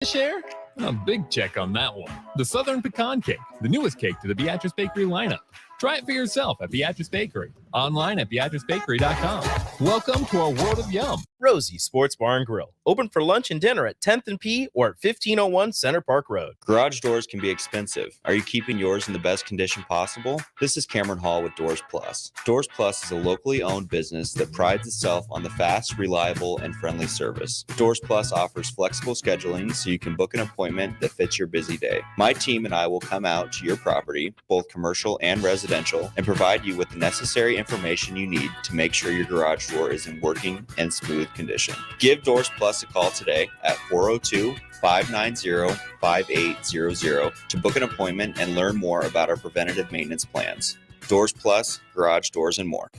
Share? A big check on that one. The Southern Pecan Cake, the newest cake to the Beatrice Bakery lineup. Try it for yourself at Beatrice Bakery. Online at BeatriceBakery.com. Welcome to our world of yum. Rosie Sports Bar and Grill. Open for lunch and dinner at 10th and P or at 1501 Center Park Road. Garage doors can be expensive. Are you keeping yours in the best condition possible? This is Cameron Hall with Doors Plus. Doors Plus is a locally owned business that prides itself on the fast, reliable, and friendly service. Doors Plus offers flexible scheduling so you can book an appointment that fits your busy day. My team and I will come out to your property, both commercial and residential, and provide you with the necessary information you need to make sure your garage door is in working and smooth condition. Give Doors Plus a call today at 402-590-5800 to book an appointment and learn more about our preventative maintenance plans. Doors Plus, garage doors, and more.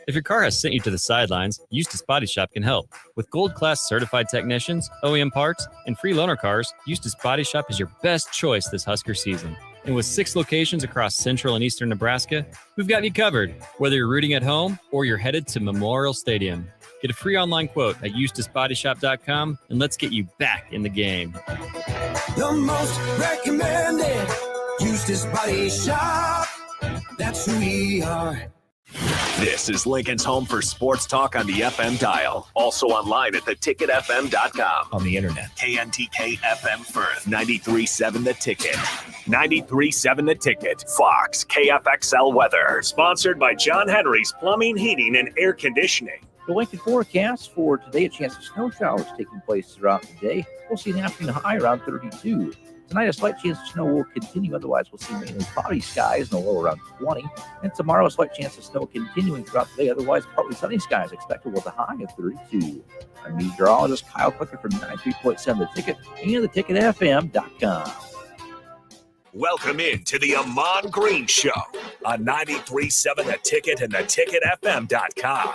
If your car has sent you to the sidelines, Eustace Body Shop can help. With gold-class certified technicians, OEM parts, and free loaner cars, Eustace Body Shop is your best choice this Husker season. And with 6 locations across central and eastern Nebraska, we've got you covered, whether you're rooting at home or you're headed to Memorial Stadium. Get a free online quote at EustaceBodyShop.com, and let's get you back in the game. The most recommended Eustace Body Shop. That's who we are. This is Lincoln's home for sports talk on the FM dial. Also online at theticketfm.com. On the internet. KNTK FM Firth. 93.7 The Ticket. 93.7 The Ticket. Fox. KFXL Weather. Sponsored by John Henry's Plumbing, Heating, and Air Conditioning. The Lincoln forecast for today, a chance of snow showers taking place throughout the day. We'll see an afternoon high around 32. Tonight, a slight chance of snow will continue. Otherwise, we'll see mainly cloudy skies and a low around 20. And tomorrow, a slight chance of snow continuing throughout the day. Otherwise, partly sunny skies expected with a high of 32. I'm meteorologist Kyle Clicker from 93.7 The Ticket and theticketfm.com. Welcome in to the Ahman Green Show on 93.7 The Ticket and theticketfm.com.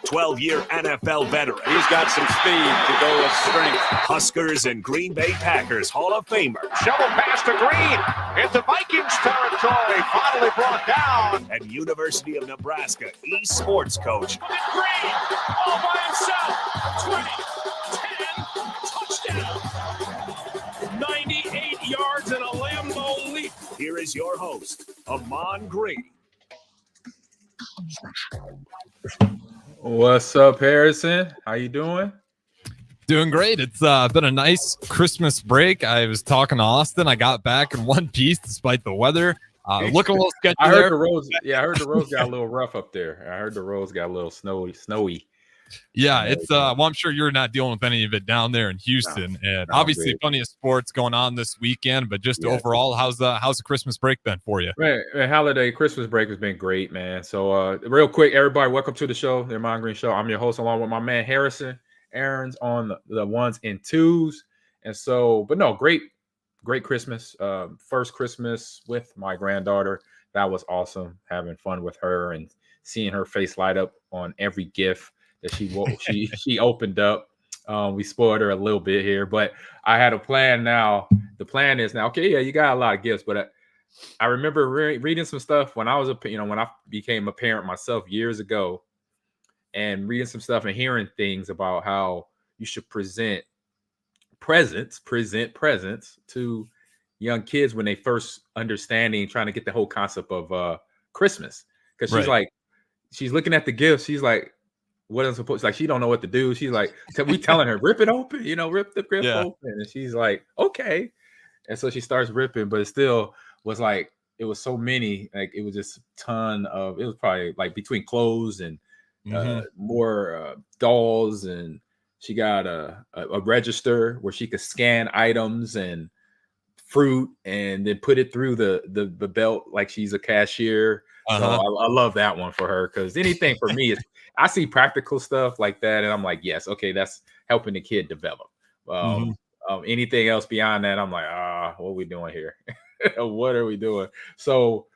12-year NFL veteran. He's got some speed to go with strength. Huskers and Green Bay Packers Hall of Famer. Shovel pass to Green into Vikings territory. Finally brought down. And University of Nebraska esports coach. And Green all by himself. 20, 10, touchdown. 98 yards and a Lambeau leap. Here is your host, Ahman Green. What's up, Harrison? How you doing? Doing great. It's been a nice Christmas break. I was talking to Austin. I got back in one piece despite the weather. Looking a little sketchy. I heard the roads. Yeah, I heard the roads got a little rough up there. I heard the roads got a little snowy. Yeah, it's well, I'm sure you're not dealing with any of it down there in Houston, and obviously plenty of sports going on this weekend. But just overall, how's the Christmas break been for you? Man, holiday Christmas break has been great, man. So real quick, everybody, welcome to the show, the Ahman Green Show. I'm your host along with my man Harrison. Aaron's on the ones and twos, and so, but no, great Christmas. First Christmas with my granddaughter. That was awesome. Having fun with her and seeing her face light up on every gift that she opened up. We spoiled her a little bit here, but I had a plan now. The plan is now, okay, yeah, you got a lot of gifts, but I remember reading some stuff when I was when I became a parent myself years ago, and reading some stuff and hearing things about how you should present presents to young kids when they first understanding, trying to get the whole concept of Christmas. Because she's looking at the gifts, she's like, what I'm supposed, like, she don't know what to do. She's like, we telling her, rip it open, rip the gift open. And she's like, okay. And so she starts ripping, but it still was like, it was so many, like, it was just a ton of, it was probably like between clothes and more dolls. And she got a register where she could scan items and fruit and then put it through the belt like she's a cashier. So I love that one for her, because anything for me is, I see practical stuff like that and I'm like, yes, okay, that's helping the kid develop. Anything else beyond that, I'm like, what are we doing here? What are we doing? So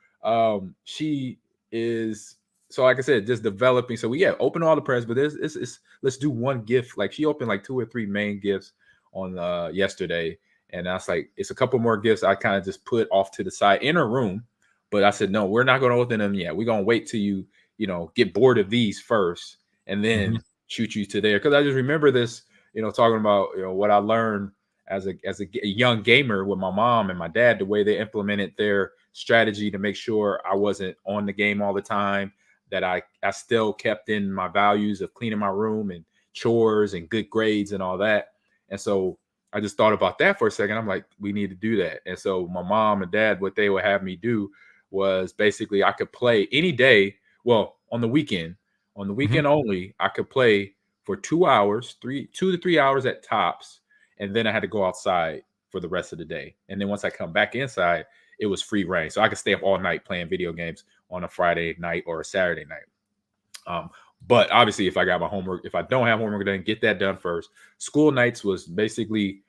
she is, so like I said, just developing. So we open all the presents, but let's do one gift. Like, she opened like 2 or 3 main gifts on yesterday, and I was like, it's a couple more gifts I kind of just put off to the side in her room. But I said, no, we're not going to open them yet. We're going to wait till you get bored of these first and then shoot you to there. Because I just remember this, talking about, what I learned as a young gamer with my mom and my dad, the way they implemented their strategy to make sure I wasn't on the game all the time, that I still kept in my values of cleaning my room and chores and good grades and all that. And so I just thought about that for a second. I'm like, we need to do that. And so my mom and dad, what they would have me do was basically I could play any day. Well, on the weekend only, I could play for 2 hours, 2 to 3 hours at tops. And then I had to go outside for the rest of the day. And then once I come back inside, it was free reign. So I could stay up all night playing video games on a Friday night or a Saturday night. But obviously, if I got my homework, if I don't have homework done, get that done first. School nights was basically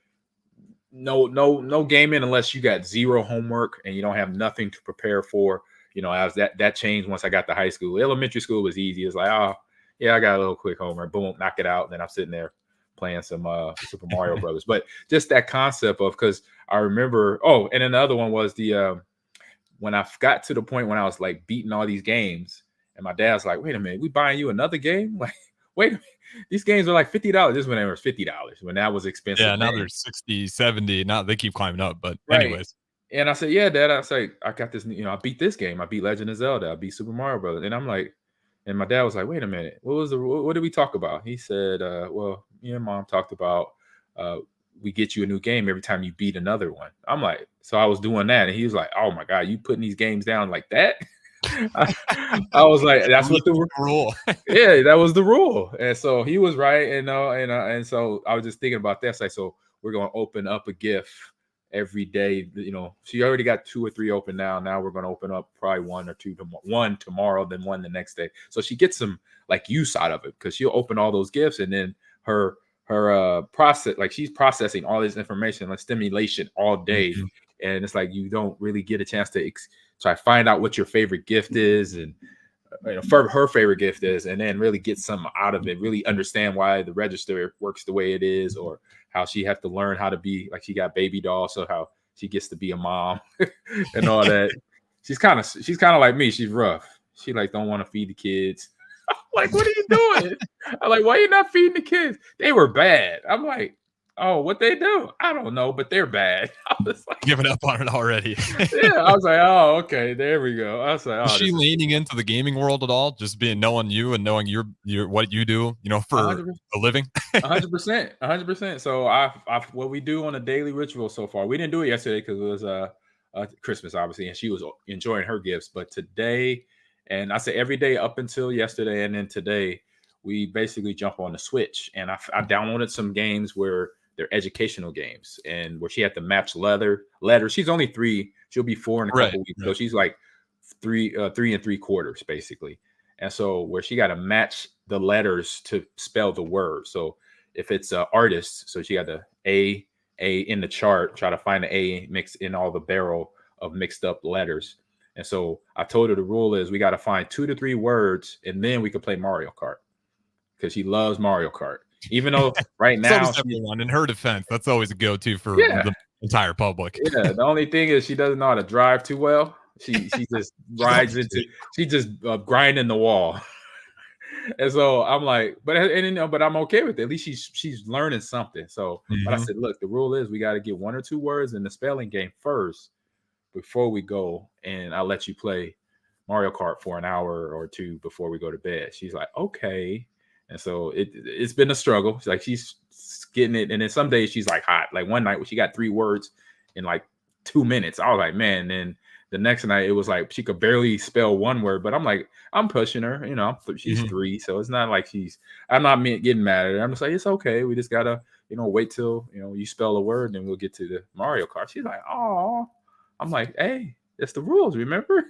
no gaming unless you got zero homework and you don't have nothing to prepare for. As that changed once I got to high school. Elementary school was easy. It's like, oh yeah, I got a little quick homework, boom, knock it out. And then I'm sitting there playing some Super Mario Brothers. But just that concept of, because I remember, and then the other one was the when I got to the point when I was like beating all these games, and my dad's like, wait a minute, we buying you another game? Like, wait a minute, these games are like $50. This is when they were $50, when that was expensive. Yeah, now they're 60, 70. Now they keep climbing up, but right. Anyways. And I said, yeah, Dad, I say, I got this, I beat this game. I beat Legend of Zelda. I beat Super Mario Brothers. And I'm like, and my dad was like, wait a minute, what did we talk about? He said, well, me and Mom talked about we get you a new game every time you beat another one. I'm like, so I was doing that. And he was like, oh my God, you putting these games down like that? I was like, that's what the rule. Yeah, that was the rule. And so he was right. And so I was just thinking about that. So we're going to open up a gift every day. She already got 2 or 3 open now. Now we're going to open up probably 1 or 2, one tomorrow, then 1 the next day. So she gets some like use out of it, because she'll open all those gifts, and then her process, like she's processing all this information, like stimulation all day. Mm-hmm. And it's like, you don't really get a chance to try to find out what your favorite gift is, and her favorite gift is, and then really get something out of it, really understand why the register works the way it is, or how she has to learn how to be, like she got baby dolls, so how she gets to be a mom and all that. She's kind of like me. She's rough. She like don't want to feed the kids. I'm like, what are you doing? I'm like, why are you not feeding the kids? They were bad. I'm like, oh, what they do? I don't know, but they're bad. I was like, giving up on it already. Yeah, I was like, oh, okay, there we go. I was like, is she leaning into the gaming world at all? Just knowing you and knowing your what you do, for 100%. A living. 100%. So I what we do on a daily ritual so far. We didn't do it yesterday because it was Christmas, obviously, and she was enjoying her gifts. But today, and I say every day up until yesterday, and then today, we basically jump on the Switch, and I downloaded some games where they're educational games, and where she had to match letters. She's only 3. She'll be 4 in a couple weeks. Right. So she's like 3 3/4 basically. And so where she got to match the letters to spell the word. So if it's artist, so she got the A in the chart, try to find the A mixed in all the barrel of mixed up letters. And so I told her the rule is we got to find 2 to 3 words, and then we could play Mario Kart, because she loves Mario Kart. Even though right now, in her defense, that's always a go-to for the entire public. Yeah, the only thing is she doesn't know how to drive too well. She just rides into, she just grinding the wall. And so I'm like, but I'm okay with it. At least she's learning something. So, but I said, look, the rule is we got to get 1 or 2 words in the spelling game first before we go, and I'll let you play Mario Kart for an hour or 2 before we go to bed. She's like, okay. And so it's been a struggle. Like she's getting it. And then some days she's like hot. Like one night when she got 3 words in like 2 minutes. I was like, man. Then the next night it was like she could barely spell 1 word. But I'm like, I'm pushing her. She's 3. So it's not like I'm not getting mad at her. I'm just like, it's okay. We just got to, wait till, you spell a word, and we'll get to the Mario Kart. She's like, oh. I'm like, hey, that's the rules, remember?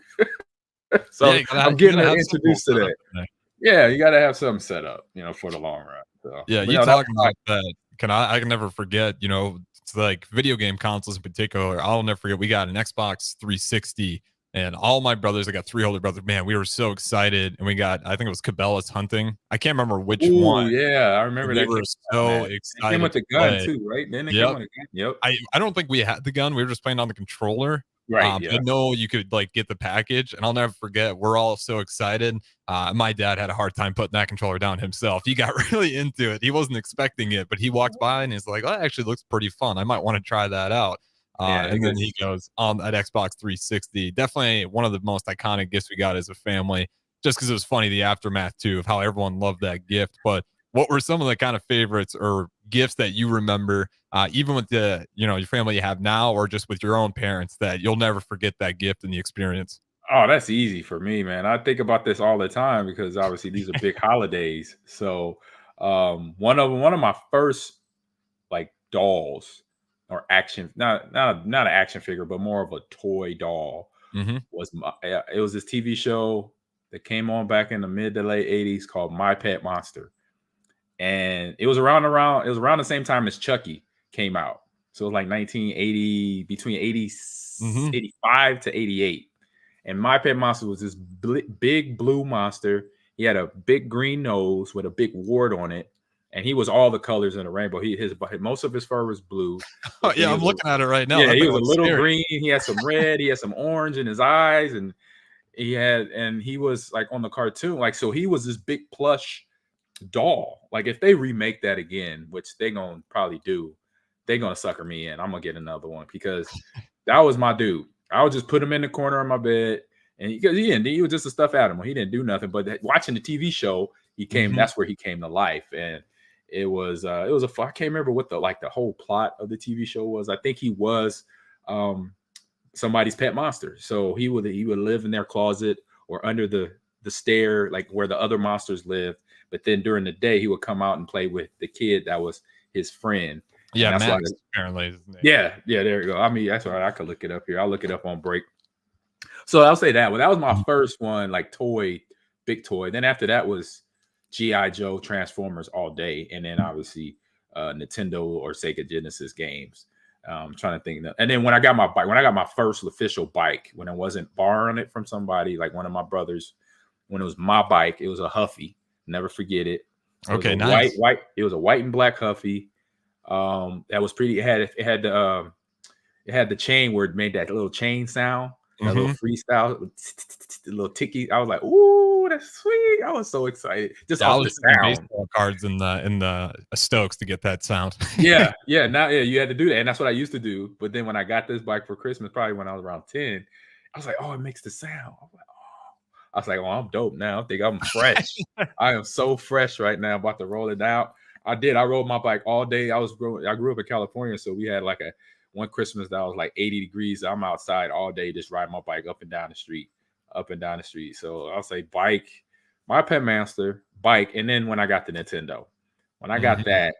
So yeah, I'm getting her introduced to that. Yeah, you got to have something set up, for the long run. So, yeah, you talking about that. I can never forget, it's like video game consoles in particular. I'll never forget. We got an Xbox 360, and all my brothers, I got 3 older brothers. Man, we were so excited. And we got, I think it was Cabela's Hunting. I can't remember which one. Yeah, I remember that. We were so excited. It came with the gun too, right? Then it came with a gun. Yep. I don't think we had the gun. We were just playing on the controller. Right. But no, you could like get the package, and I'll never forget. We're all so excited. My dad had a hard time putting that controller down himself. He got really into it. He wasn't expecting it, but he walked by and he's like, "Oh, that actually looks pretty fun. I might want to try that out." And then he goes on that Xbox 360. Definitely one of the most iconic gifts we got as a family, just because it was funny, the aftermath too of how everyone loved that gift. But what were some of the kind of favorites or gifts that you remember, even with the, your family you have now, or just with your own parents, that you'll never forget that gift and the experience? Oh, that's easy for me, man. I think about this all the time because obviously these are big holidays. So one of my first like dolls or action, not an action figure, but more of a toy doll was it was this TV show that came on back in the mid to late 80s called My Pet Monster. And it was around the same time as Chucky came out. So it was like 1980, between 85 to 88. And My Pet Monster was this big blue monster. He had a big green nose with a big wart on it. And he was all the colors in the rainbow. Most of his fur was blue. Oh, yeah, I'm looking at it right now. Yeah, he was a little green. He had some red. He had some orange in his eyes. And he was like on the cartoon. Like, so he was this big plush doll. Like, if they remake that again, which they're gonna probably do, they're gonna sucker me in. I'm gonna get another one because that was my dude. I would just put him in the corner of my bed, and he was just a stuffed animal. He didn't do nothing, but watching the TV show, he came. That's where he came to life, and it was I can't remember what the whole plot of the TV show was. I think he was somebody's pet monster, so he would live in their closet or under the stair, like where the other monsters lived. But then during the day, he would come out and play with the kid that was his friend. Yeah, that's Max, apparently. Yeah, there you go. I mean, that's all right. I could look it up here. I'll look it up on break. So I'll say that. Well, that was my first one, like big toy. Then after that was G.I. Joe, Transformers all day. And then obviously Nintendo or Sega Genesis games. I'm trying to think. And then when I got my first official bike, when I wasn't borrowing it from somebody, like one of my brothers, when it was my bike, it was a Huffy. Never forget it. Okay, nice. White. It was a white and black Huffy. That was pretty. It had the chain where it made that little chain sound, that little freestyle, the little ticky. I was like, "Ooh, that's sweet!" I was so excited just off the sound. Baseball cards in the Stokes to get that sound. yeah. Now, you had to do that, and that's what I used to do. But then when I got this bike for Christmas, probably when I was around 10, I was like, "Oh, it makes the sound." I was like, "Oh, I'm dope now. I think I'm fresh. I am so fresh right now. About to roll it out." I rode my bike all day. I grew up in California, so we had like one Christmas that was like 80 degrees. I'm outside all day just riding my bike up and down the street. So I'll say bike, My Pet Monster, bike, and then when I got the Nintendo, when I got that,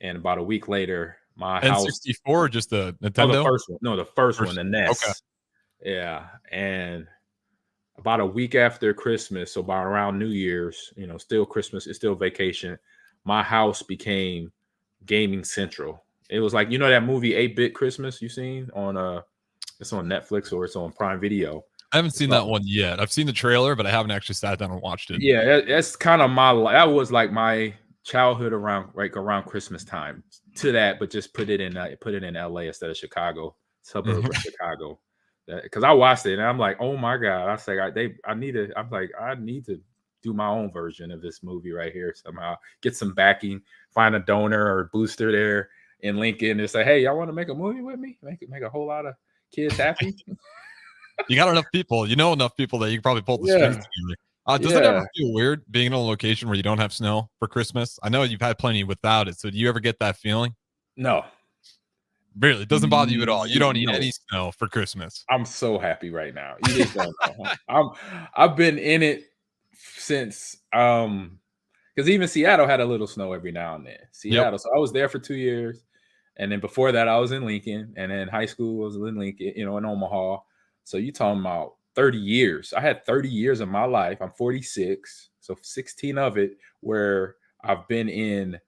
and about a week later, my house N64, just the Nintendo. The first one. No, the first one, the NES. Okay. Yeah, and about a week after Christmas, so about around New Year's, still Christmas, it's still vacation. My house became gaming central. It was like, that movie 8-Bit Christmas you seen on it's on Netflix or it's on Prime Video. I haven't seen that one yet. I've seen the trailer, but I haven't actually sat down and watched it. Yeah, that's kind of that was like my childhood around Christmas time to that, but just put it in LA instead of Chicago, suburb of Chicago. Because I watched it and I'm like, oh my God. I say I need to do my own version of this movie right here somehow. Get some backing, find a donor or booster there in Lincoln and say, hey, y'all want to make a movie with me? Make a whole lot of kids happy. You got enough people, enough people that you can probably pull the strings together. Does it ever feel weird being in a location where you don't have snow for Christmas? I know you've had plenty without it. So do you ever get that feeling? No. Really? It doesn't bother you at all. You don't need any snow for Christmas. I'm so happy right now. You just don't know. I've been in it since because even Seattle had a little snow every now and then. Seattle. So I was there for 2 years. And then before that, I was in Lincoln. And then high school was in Lincoln, in Omaha. So you talking about 30 years. I had 30 years of my life. I'm 46. So 16 of it where I've been in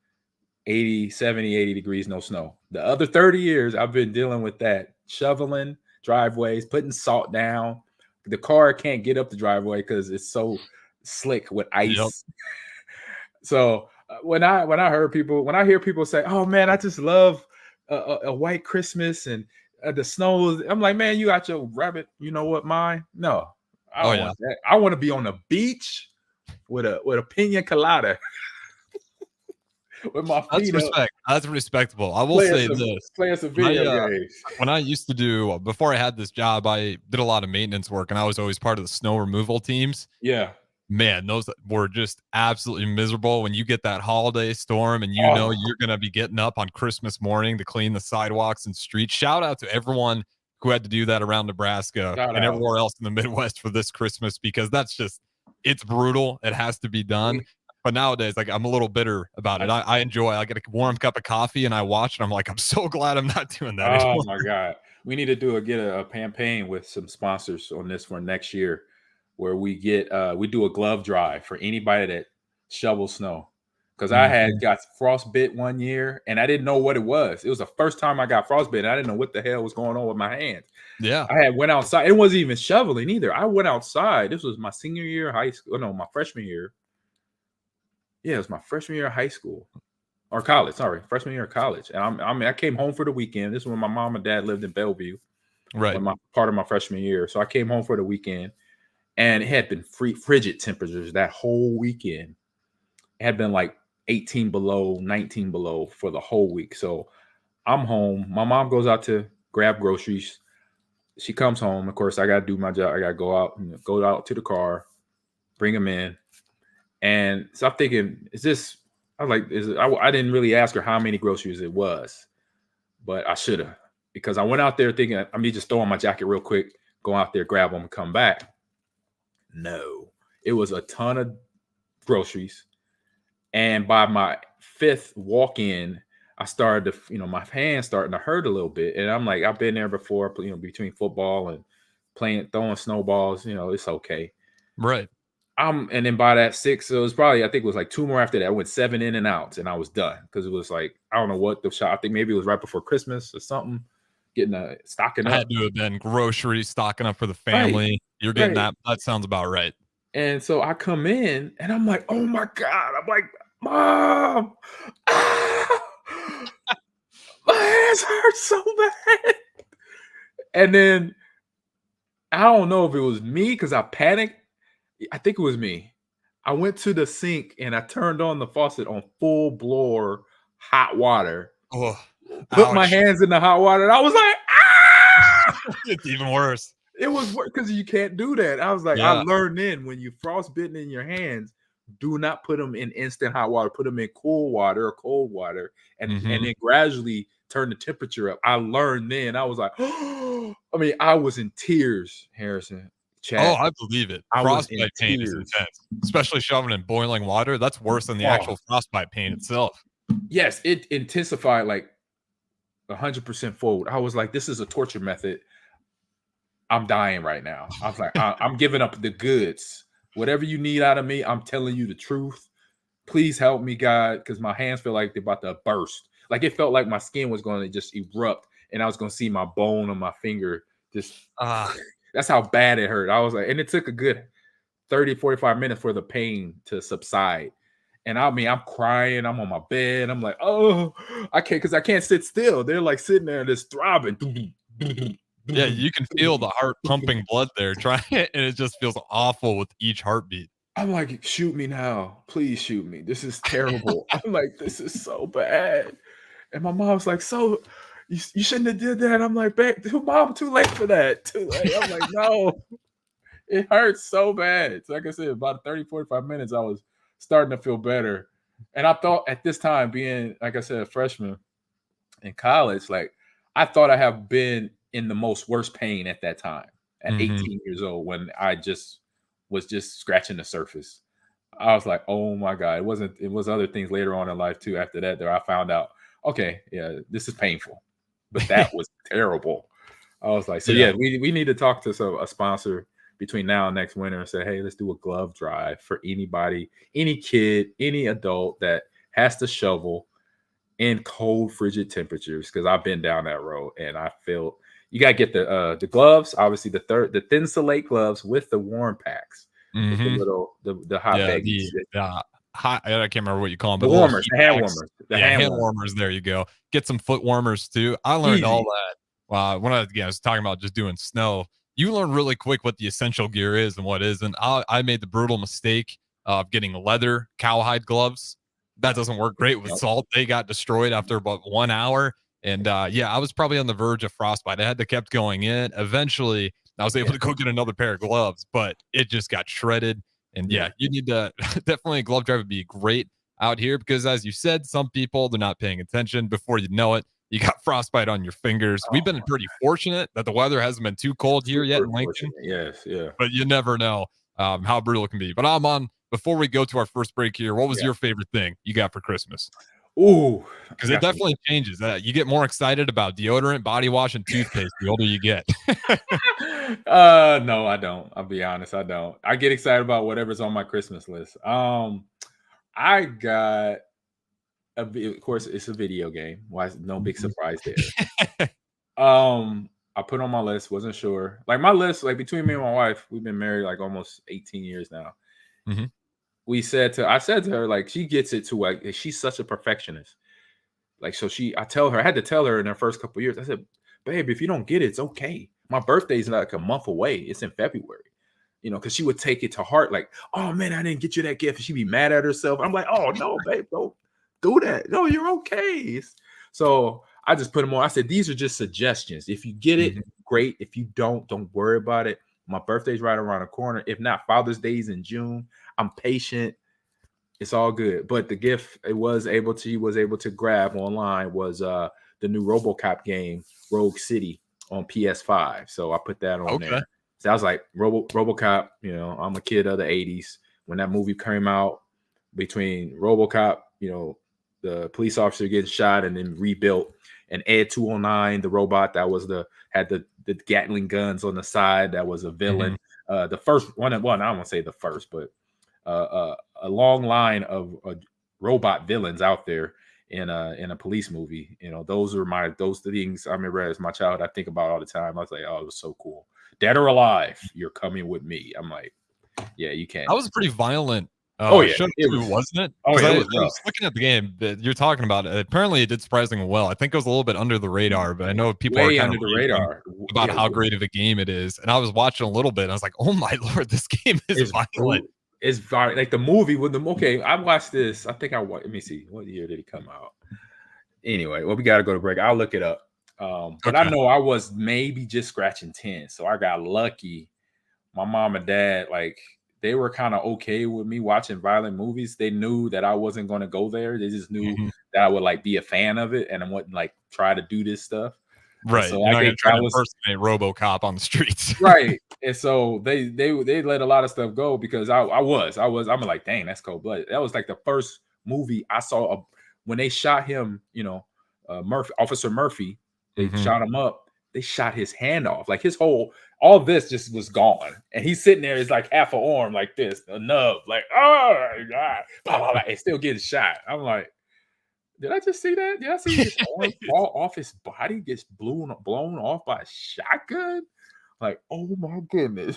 80, 70, 80 degrees, no snow. The other 30 years, I've been dealing with that, shoveling driveways, putting salt down. The car can't get up the driveway because it's so slick with ice. Yep. So when I hear people say, "Oh man, I just love a white Christmas," and The snow. I'm like, man, you got your rabbit. You know what? Mine? No, I don't yeah. want that. I want to be on the beach with a pina colada with my That's feet up. respect. That's respectable. I will say this. Playing some When video games. when I used to do, before I had this job, I did a lot of maintenance work and I was always part of the snow removal teams. Yeah. Man, those were just absolutely miserable when you get that holiday storm and you know you're going to be getting up on Christmas morning to clean the sidewalks and streets. Shout out to everyone who had to do that around Nebraska and everywhere else in the Midwest for this Christmas, because that's just, it's brutal. It has to be done. But nowadays, like, I'm a little bitter about it. I enjoy. I get a warm cup of coffee and I watch, and I'm like, I'm so glad I'm not doing that anymore. Oh my God, we need to get a campaign with some sponsors on this for next year, where we do a glove drive for anybody that shovels snow. Because I had got frostbit one year and I didn't know what it was. It was the first time I got frostbit and I didn't know what the hell was going on with my hands. Yeah, I went outside. It wasn't even shoveling either. I went outside. This was my senior year of high school. No, my freshman year. Yeah, it was my freshman year of high school or college. Sorry, freshman year of college. And I came home for the weekend. This is when my mom and dad lived in Bellevue, right? Part of my freshman year. So I came home for the weekend, and it had been frigid temperatures that whole weekend. It had been like 18 below, 19 below for the whole week. So I'm home. My mom goes out to grab groceries. She comes home. Of course, I got to do my job. I got to go out to the car, bring them in. And so I'm thinking, I didn't really ask her how many groceries it was, but I should have, because I went out there thinking I need to just throw on my jacket real quick, go out there, grab them, and come back. No, it was a ton of groceries. And by my fifth walk-in, I started to, my hands starting to hurt a little bit. And I'm like, I've been there before, between football and throwing snowballs, it's okay. Right. And then by that 6, so it was probably, I think it was like 2 more after that. I went 7 in and outs and I was done, because it was like, I don't know what the shop, I think maybe it was right before Christmas or something, stocking up. I had to have been groceries, stocking up for the family. Right. You're getting that. That sounds about right. And so I come in and I'm like, oh my God. I'm like, Mom, my hands hurt so bad. And then I don't know if it was me because I panicked. I think it was me. I went to the sink and I turned on the faucet on full blower hot water. Oh, put my hands in the hot water, and I was like, ah! It's even worse. It was worse because you can't do that. I was like, I learned then, when you frostbitten in your hands, do not put them in instant hot water. Put them in cool water or cold water, and then gradually turn the temperature up. I learned then. I was like, oh, I was in tears, Harrison. Chad. Oh, I believe it. Frostbite pain is intense, especially shoving in boiling water. That's worse than the actual frostbite pain itself. Yes, it intensified like 100% forward. I was like, this is a torture method. I'm dying right now. I was like, I'm giving up the goods. Whatever you need out of me, I'm telling you the truth. Please help me, God, because my hands feel like they're about to burst. Like, it felt like my skin was going to just erupt, and I was going to see my bone on my finger just. That's how bad it hurt. I was like, and it took a good 30, 45 minutes for the pain to subside. And I'm crying. I'm on my bed. I'm like, oh, I can't, because I can't sit still. They're like sitting there just throbbing. Yeah, you can feel the heart pumping blood there, trying it, and it just feels awful with each heartbeat. I'm like, shoot me now. Please shoot me. This is terrible. I'm like, this is so bad. And my mom's like, so you shouldn't have did that. I'm like, Mom, too late for that. Too late. I'm like, no, it hurts so bad. So like I said, about 30, 45 minutes, I was starting to feel better. And I thought at this time, being, like I said, a freshman in college, like, I thought I have been in the most worst pain at that time, at 18 years old, when I was just scratching the surface. I was like, oh my God. It was other things later on in life too, after that I found out, okay, yeah, this is painful. But that was terrible. I was like, so yeah, we need to talk to a sponsor between now and next winter and say, hey, let's do a glove drive for anybody, any kid, any adult that has to shovel in cold, frigid temperatures. Because I've been down that road, and I feel you got to get the gloves, obviously the thin Salate gloves with the warm packs, with the hot baggies. I can't remember what you call them, but warmers, hand warmers. Hand warmers. There you go. Get some foot warmers too. I learned all that when I was talking about just doing snow, you learn really quick what the essential gear is and what isn't. I made the brutal mistake of getting leather cowhide gloves. That doesn't work great with salt. They got destroyed after about 1 hour. And I was probably on the verge of frostbite. I had to kept going in. Eventually, I was able to go get another pair of gloves, but it just got shredded. And you need to definitely a glove drive would be great out here because, as you said, some people, they're not paying attention. Before you know it, you got frostbite on your fingers. We've been pretty fortunate that the weather hasn't been too cold here yet in Lincoln. Yes, yeah. But you never know how brutal it can be. But Ahman, before we go to our first break here, what was your favorite thing you got for Christmas? Ooh, because it definitely changes. You get more excited about deodorant, body wash, and toothpaste the older you get. No, I don't. I'll be honest, I don't. I get excited about whatever's on my Christmas list. I got of course, it's a video game. Why? No big surprise there. I put on my list. Wasn't sure. Like my list, like between me and my wife, we've been married like almost 18 years now. Mm-hmm. I said to her, like, she gets it to like she's such a perfectionist. Like, so I had to tell her in her first couple of years. I said, babe, if you don't get it, it's okay. My birthday's like a month away. It's in February. Because she would take it to heart, like, oh man, I didn't get you that gift. She'd be mad at herself. I'm like, oh no, babe, don't do that. No, you're okay. So I just put them on. I said, these are just suggestions. If you get it, great. If you don't worry about it. My birthday's right around the corner. If not, Father's Day's in June. I'm patient. It's all good. But the gift he was able to grab online was the new RoboCop game, Rogue City, on PS5. So I put that on there. So I was like, RoboCop, I'm a kid of the 80s. When that movie came out, between RoboCop, the police officer getting shot and then rebuilt, and Ed 209, the robot that had the Gatling guns on the side, that was a villain. The first one, I don't want to say the first, but a long line of robot villains out there in a police movie. Those are those things I remember as my child. I think about all the time. I was like, oh, it was so cool. Dead or alive, you're coming with me. I'm like, yeah, you can. That was a pretty violent. It was, wasn't it? Oh, yeah, I was looking at the game that you're talking about. Apparently, it did surprisingly well. I think it was a little bit under the radar, but I know people are under the radar about how great of a game it is. And I was watching a little bit. And I was like, oh my lord, this game is violent. It's violent. Like the movie with them. Okay, I watched this. I think let me see. What year did it come out? Anyway, well, we got to go to break. I'll look it up. But I know I was maybe just scratching 10, so I got lucky. My mom and dad, like, they were kind of okay with me watching violent movies. They knew that I wasn't going to go there. They just knew that I would like be a fan of it and I wouldn't like try to do this stuff. Right. So I think try to impersonate RoboCop on the streets. Right. And so they let a lot of stuff go because I'm like, dang, that's cold blooded. That was like the first movie I saw when they shot him, Officer Murphy. They shot him up. They shot his hand off. Like all this just was gone. And he's sitting there, it's like half an arm like this, a nub, like, oh my God, blah, blah, blah, and still getting shot. I'm like, did I just see that? Did I see his arm fall off his body, gets blown off by a shotgun? Like, oh my goodness.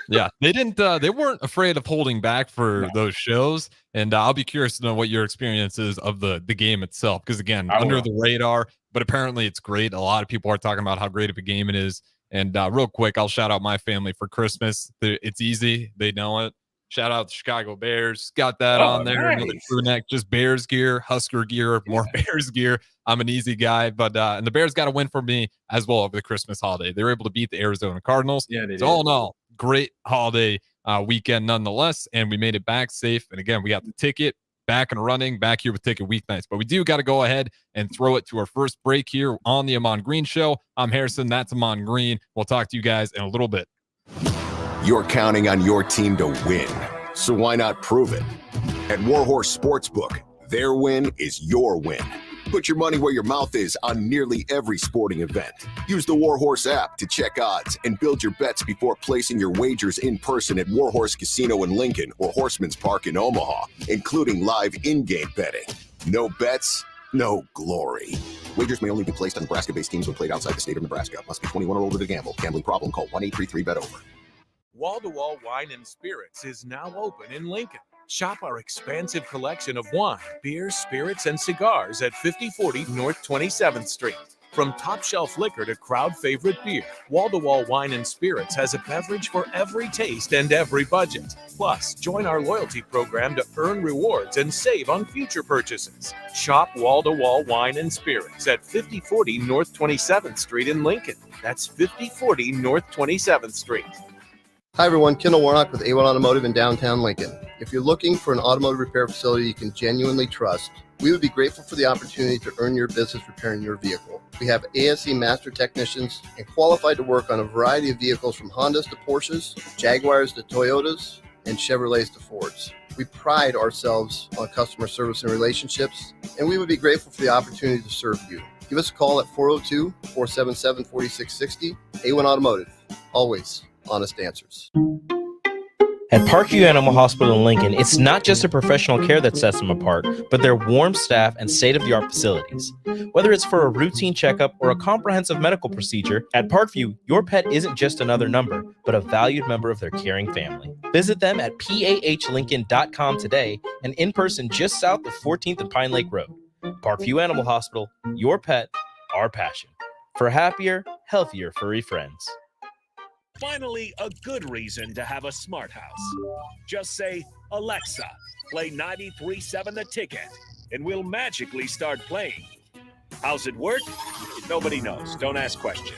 Yeah, they weren't afraid of holding back for those shows. And I'll be curious to know what your experience is of the game itself. Because again, under the radar, but apparently it's great. A lot of people are talking about how great of a game it is. And real quick, I'll shout out my family for Christmas. It's easy. They know it. Shout out the Chicago Bears. Got that on there. Nice. Another crew neck, just Bears gear, Husker gear, more Bears gear. I'm an easy guy, but and the Bears got a win for me as well over the Christmas holiday. They were able to beat the Arizona Cardinals. Yeah, they did. All in all, great holiday weekend nonetheless, and we made it back safe. And again, we got the ticket back and running, back here with Ticket Weeknights. But we do got to go ahead and throw it to our first break here on the Ahman Green Show. I'm Harrison. That's Ahman Green. We'll talk to you guys in a little bit. You're counting on your team to win, so why not prove it? At Warhorse Sportsbook, their win is your win. Put your money where your mouth is on nearly every sporting event. Use the Warhorse app to check odds and build your bets before placing your wagers in person at Warhorse Casino in Lincoln or Horseman's Park in Omaha, including live in-game betting. No bets, no glory. Wagers may only be placed on Nebraska-based teams when played outside the state of Nebraska. Must be 21 or older to gamble. Gambling problem? Call 1-833-BET-OVER. Wall-to-Wall Wine and Spirits is now open in Lincoln. Shop our expansive collection of wine, beers, spirits, and cigars at 5040 North 27th Street. From top shelf liquor to crowd favorite beer, Wall to Wall Wine and Spirits has a beverage for every taste and every budget. Plus, join our loyalty program to earn rewards and save on future purchases. Shop Wall to Wall Wine and Spirits at 5040 North 27th Street in Lincoln. That's 5040 North 27th Street. Hi everyone, Kendall Warnock with A1 Automotive in downtown Lincoln. If you're looking for an automotive repair facility you can genuinely trust, we would be grateful for the opportunity to earn your business repairing your vehicle. We have ASE master technicians and qualified to work on a variety of vehicles from Hondas to Porsches, Jaguars to Toyotas, and Chevrolets to Fords. We pride ourselves on customer service and relationships, and we would be grateful for the opportunity to serve you. Give us a call at 402-477-4660. A1 Automotive, always honest answers. At Parkview Animal Hospital in Lincoln, it's not just the professional care that sets them apart, but their warm staff and state-of-the-art facilities. Whether it's for a routine checkup or a comprehensive medical procedure, at Parkview, your pet isn't just another number, but a valued member of their caring family. Visit them at pahlincoln.com today and in person just south of 14th and Pine Lake Road. Parkview Animal Hospital, your pet, our passion. For happier, healthier furry friends. Finally, a good reason to have a smart house. Just say, Alexa, play 93.7 The Ticket, and we'll magically start playing. How's it work? Nobody knows. Don't ask questions.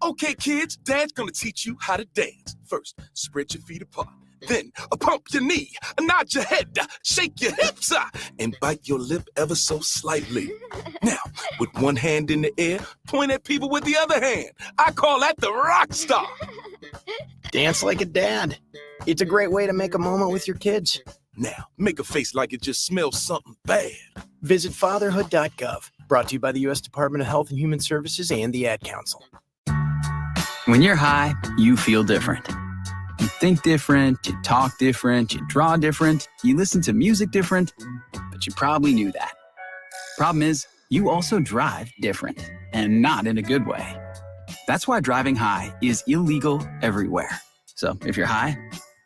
Okay, kids, Dad's gonna teach you how to dance. First, spread your feet apart. Then, pump your knee, nod your head, shake your hips, and bite your lip ever so slightly. Now, with one hand in the air, point at people with the other hand. I call that the rock star. Dance like a dad. It's a great way to make a moment with your kids. Now, make a face like it just smells something bad. Visit fatherhood.gov. Brought to you by the U.S. Department of Health and Human Services and the Ad Council. When you're high, you feel different. You think different, you talk different, you draw different, you listen to music different, but you probably knew that. Problem is, you also drive different, and not in a good way. That's why driving high is illegal everywhere. So if you're high,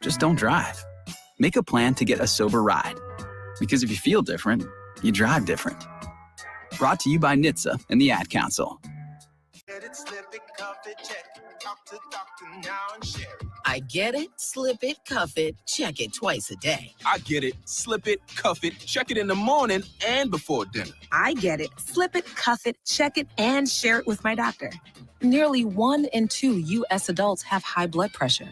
just don't drive. Make a plan to get a sober ride. Because if you feel different, you drive different. Brought to you by NHTSA and the Ad Council. I get it, slip it, cuff it, check it twice a day. I get it, slip it, cuff it, check it in the morning and before dinner. I get it, slip it, cuff it, check it, and share it with my doctor. Nearly 1 in 2 U.S. adults have high blood pressure.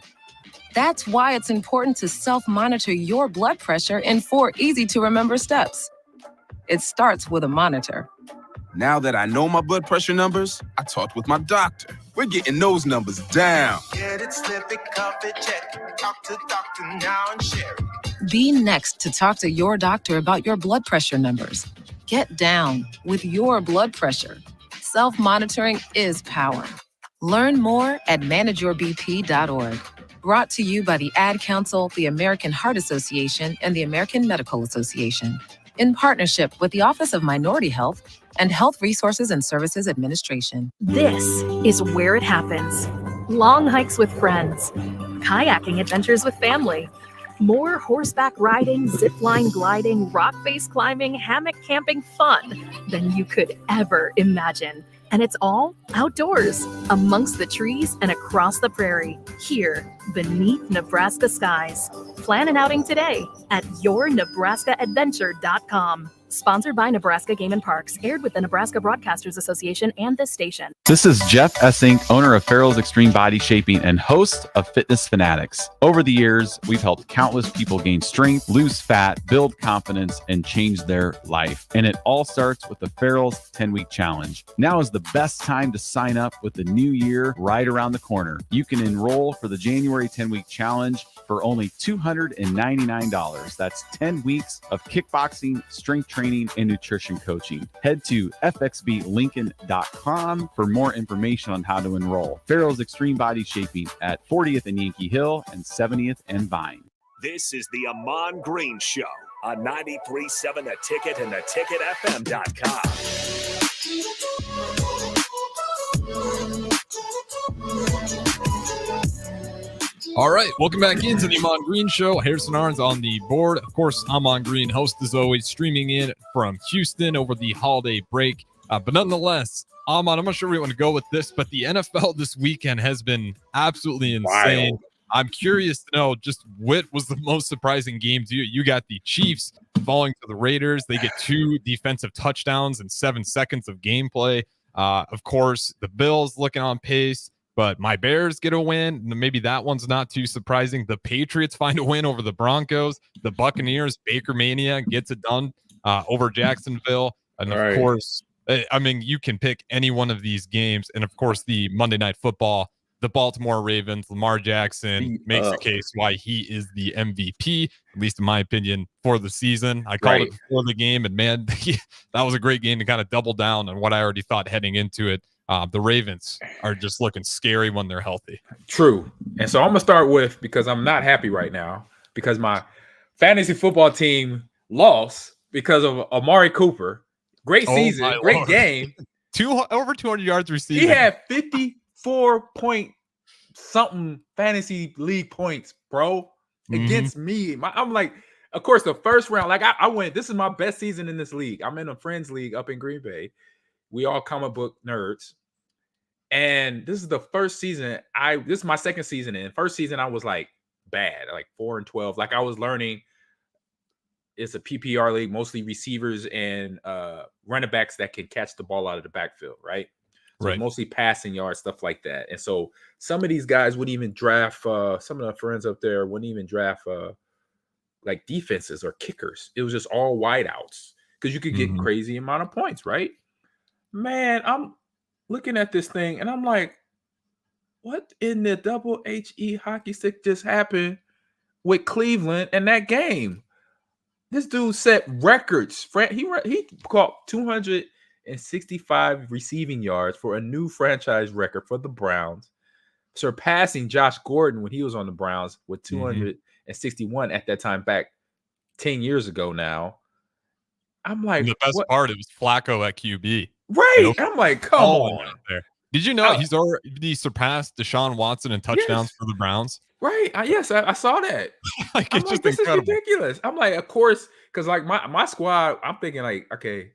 That's why it's important to self-monitor your blood pressure in 4 easy-to-remember steps. It starts with a monitor. Now that I know my blood pressure numbers, I talked with my doctor. We're getting those numbers down. Get it, slip it, cuff it, check it. Talk to doctor now and share it. Be next to talk to your doctor about your blood pressure numbers. Get down with your blood pressure. Self-monitoring is power. Learn more at manageyourbp.org. Brought to you by the Ad Council, the American Heart Association, and the American Medical Association, in partnership with the Office of Minority Health and Health Resources and Services Administration. This is where it happens. Long hikes with friends, kayaking adventures with family, more horseback riding, zipline gliding, rock face climbing, hammock camping fun than you could ever imagine. And it's all outdoors, amongst the trees and across the prairie, here beneath Nebraska skies. Plan an outing today at yournebraskaadventure.com. Sponsored by Nebraska Game and Parks, aired with the Nebraska Broadcasters Association and this station. This is Jeff Essink, owner of Farrell's Extreme Body Shaping and host of Fitness Fanatics. Over the years, we've helped countless people gain strength, lose fat, build confidence, and change their life. And it all starts with the Farrell's 10-Week Challenge. Now is the best time to sign up with the new year right around the corner. You can enroll for the January 10-Week Challenge for only $299. That's 10 weeks of kickboxing, strength training, and nutrition coaching. Head to fxblincoln.com for more information on how to enroll. Farrell's Extreme Body Shaping at 40th and Yankee Hill and 70th and Vine. This is the Ahman Green Show on 93.7 The Ticket and theticketfm.com. All right, welcome back into the Ahman Green Show. Harrison Arns on the board. Of course, Ahman Green, host as always, streaming in from Houston over the holiday break. But nonetheless, Ahman, I'm not sure where we want to go with this, but the NFL this weekend has been absolutely insane. Wild. I'm curious to know just what was the most surprising game to you. You got the Chiefs falling to the Raiders. They get 2 defensive touchdowns in 7 seconds of gameplay. Of course, the Bills looking on pace. But my Bears get a win. Maybe that one's not too surprising. The Patriots find a win over the Broncos. The Buccaneers, Baker Mania gets it done over Jacksonville. And of course, I mean, you can pick any one of these games. And of course, the Monday Night Football, the Baltimore Ravens, Lamar Jackson makes the case why he is the MVP, at least in my opinion, for the season. I called it before the game, and man, that was a great game to kind of double down on what I already thought heading into it. The Ravens are just looking scary when they're healthy. True. And so I'm going to start with, because I'm not happy right now, because my fantasy football team lost because of Amari Cooper. Great season, great game. Over 200 yards receiving. He had 54 point something fantasy league points, bro, against me. I'm like, of course, the first round, like I went, this is my best season in this league. I'm in a friends league up in Green Bay. We all comic book nerds. And this is the first season this is my second season in. First season I was like bad, like 4-12. Like I was learning it's a PPR league, mostly receivers and running backs that can catch the ball out of the backfield, right? So mostly passing yards, stuff like that. And so some of these guys wouldn't even draft some of the friends up there wouldn't even draft like defenses or kickers. It was just all wideouts because you could get crazy amount of points, right? Man, I'm looking at this thing and I'm like, what in the double HE hockey stick just happened with Cleveland and that game? This dude set records. He caught 265 receiving yards for a new franchise record for the Browns, surpassing Josh Gordon when he was on the Browns with 261 at that time back 10 years ago now. I'm like, and the best part, it was Flacco at QB. Right. I'm like, come on. There. Did you know he's already surpassed Deshaun Watson in touchdowns for the Browns? Right. Yes, I saw that. Like, it's just this incredible. is ridiculous. I'm like, of course, because like my squad, I'm thinking like, okay,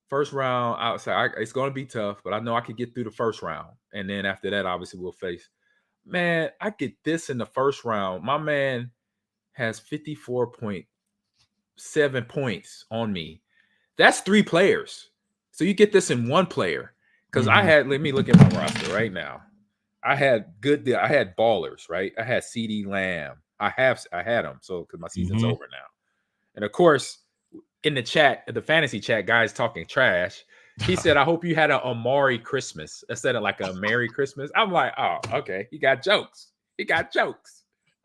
first round outside, it's going to be tough, but I know I could get through the first round. And then after that, obviously, we'll face. Man, I get this in the first round. My man has 54.7 points on me. That's 3 players. So you get this in 1 player. Because let me look at my roster right now. I had ballers, right? I had CD Lamb. I had them. So because my season's over now. And of course, in the chat, the fantasy chat, guys talking trash. He said, I hope you had an Amari Christmas instead of like a Merry Christmas. I'm like, oh, okay. He got jokes. That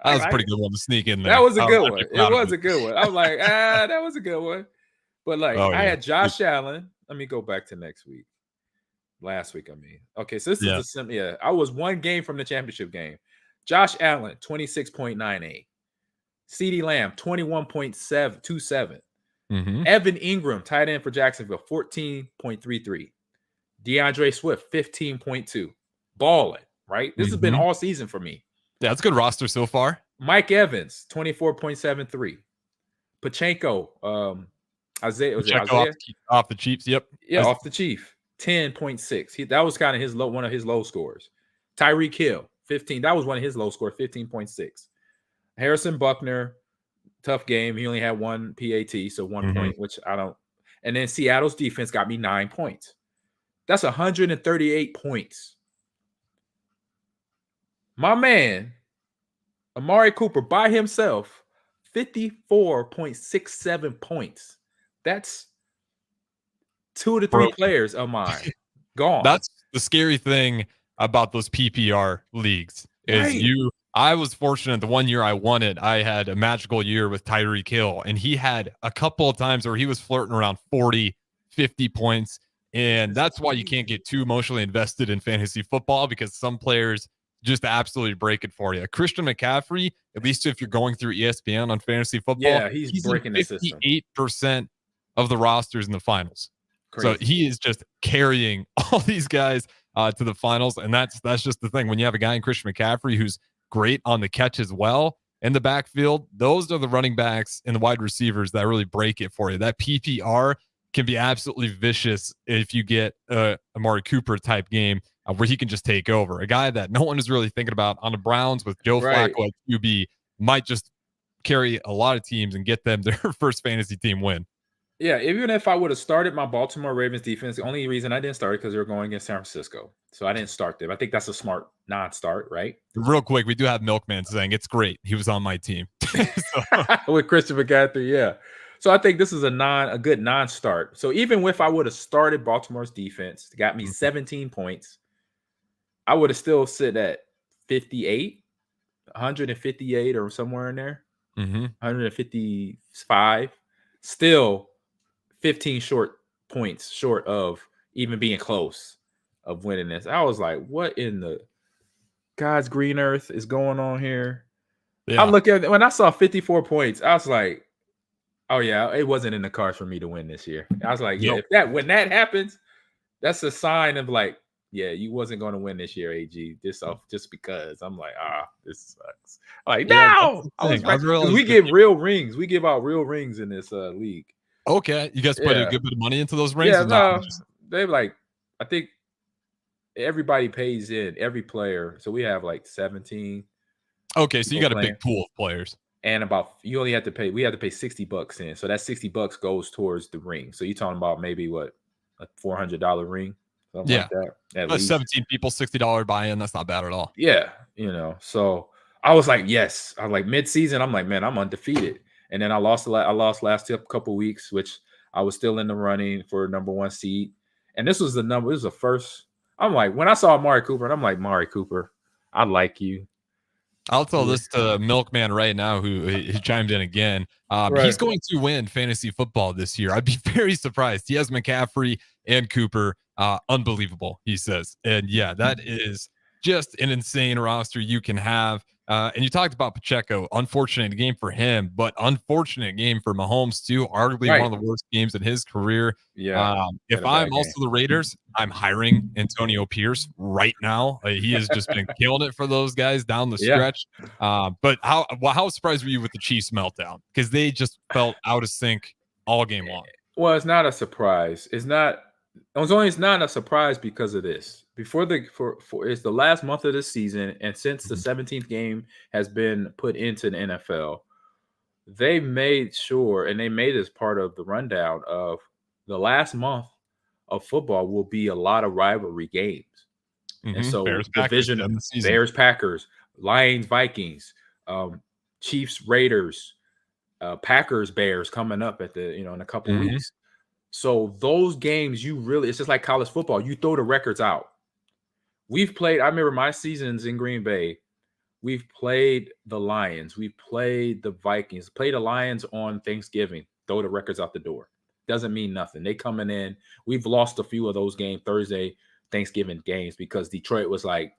was a pretty good one to sneak in there. That was a good one. It was a good one. I'm like, that was a good one. But like, I had Josh Allen. Let me go back to last week, I mean. Okay, so this is the same. I was 1 game from the championship game. Josh Allen, 26.98. CeeDee Lamb, 21.27. Evan Ingram, tight end for Jacksonville, 14.33. DeAndre Swift, 15.2. Balling, right? This has been all season for me. Yeah, that's a good roster so far. Mike Evans, 24.73. Pachenko, Isaiah off the Chiefs. Yep. Yeah, off the Chief. 10.6. That was kind of one of his low scores. Tyreek Hill, 15. That was one of his low scores, 15.6. Harrison Buckner, tough game. He only had 1 PAT, so 1 point, which I don't. And then Seattle's defense got me 9 points. That's 138 points. My man, Amari Cooper by himself, 54.67 points. That's 2 to 3 players of mine gone. That's the scary thing about those PPR leagues is I was fortunate the 1 year I won it. I had a magical year with Tyreek Hill, and he had a couple of times where he was flirting around 40, 50 points. And that's why you can't get too emotionally invested in fantasy football because some players just absolutely break it for you. Christian McCaffrey, at least if you're going through ESPN on fantasy football, he's breaking the system. 58% of the rosters in the finals. Crazy. So he is just carrying all these guys to the finals. And that's just the thing. When you have a guy in Christian McCaffrey who's great on the catch as well. In the backfield, those are the running backs and the wide receivers that really break it for you. That PPR can be absolutely vicious if you get a Amari Cooper type game where he can just take over. A guy that no one is really thinking about on the Browns with Joe Flacco at QB might just carry a lot of teams and get them their first fantasy team win. Yeah, even if I would have started my Baltimore Ravens defense, the only reason I didn't start it because they were going against San Francisco. So I didn't start them. I think that's a smart non-start, right? Real quick, we do have Milkman saying it's great. He was on my team. With Christian McCaffrey, yeah. So I think this is a good non-start. So even if I would have started Baltimore's defense, got me 17 points, I would have still sit at 158 or somewhere in there. 155. Still 15 points short of even being close of winning this. I was like, what in the God's green earth is going on here? Yeah. I'm looking at when I saw 54 points, I was like, oh yeah, it wasn't in the cards for me to win this year. I was like, yeah, when that happens, that's a sign of like, yeah, you wasn't going to win this year, AG. Just because I'm like, this sucks. Like, no, we give real rings. We give out real rings in this league. Okay, you guys put a good bit of money into those rings. Yeah, no, they like. I think everybody pays in, every player. So we have like 17. Okay, so you got a big pool of players, and you only have to pay. We have to pay $60 in, so that $60 goes towards the ring. So you're talking about maybe what, a $400 ring. Something like that. At least 17 people, $60 buy-in. That's not bad at all. Yeah, So I was like, yes. I was like mid-season. I'm like, man, I'm undefeated. And then I lost last couple weeks, which I was still in the running for number 1 seed. And this was the first. I'm like, when I saw Amari Cooper, and I'm like, Amari Cooper, I like you. I'll tell this to Milkman right now, who chimed in again. He's going to win fantasy football this year. I'd be very surprised. He has McCaffrey and Cooper. Unbelievable, he says. And yeah, that is just an insane roster you can have. And you talked about Pacheco. Unfortunate game for him, but unfortunate game for Mahomes too. Arguably one of the worst games in his career. Yeah. If I'm also the Raiders, I'm hiring Antonio Pierce right now. He has just been killing it for those guys down the stretch. But how surprised were you with the Chiefs meltdown? Because they just felt out of sync all game long. Well, it's not a surprise. It's not a surprise because of this. It's the last month of the season, and since the 17th game has been put into the NFL, they made sure, and they made this part of the rundown of the last month of football will be a lot of rivalry games. And so division Bears, Packers, Lions, Vikings, Chiefs, Raiders, Packers, Bears coming up at in a couple weeks. So those games, it's just like college football. You throw the records out. I remember my seasons in Green Bay. We've played the Lions. We've played the Vikings. Played the Lions on Thanksgiving. Throw the records out the door. Doesn't mean nothing. They coming in. We've lost a few of those games, Thursday, Thanksgiving games, because Detroit was like,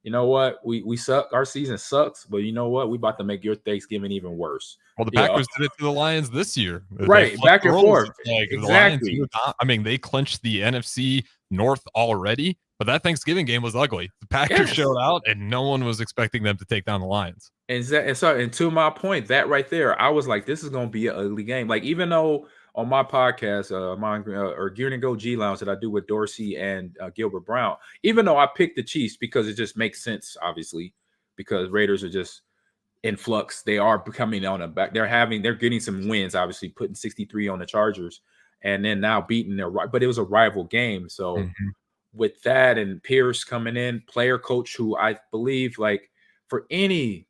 you know what? We suck. Our season sucks, but you know what? We about to make your Thanksgiving even worse. Well, the Packers did it to the Lions this year. Right, back and forth. Like, exactly. The Lions, they clinched the NFC North already, but that Thanksgiving game was ugly. The Packers showed out, and no one was expecting them to take down the Lions. And to my point, that right there, I was like, this is going to be an ugly game. Like, even though on my podcast, or Gear and Go G Lounge that I do with Dorsey and Gilbert Brown, even though I picked the Chiefs because it just makes sense, obviously, because Raiders are just in flux. They are becoming on a back. They're getting some wins, obviously, putting 63 on the Chargers, and then now beating but it was a rival game. So with that and Pierce coming in, player coach, who I believe, like, for any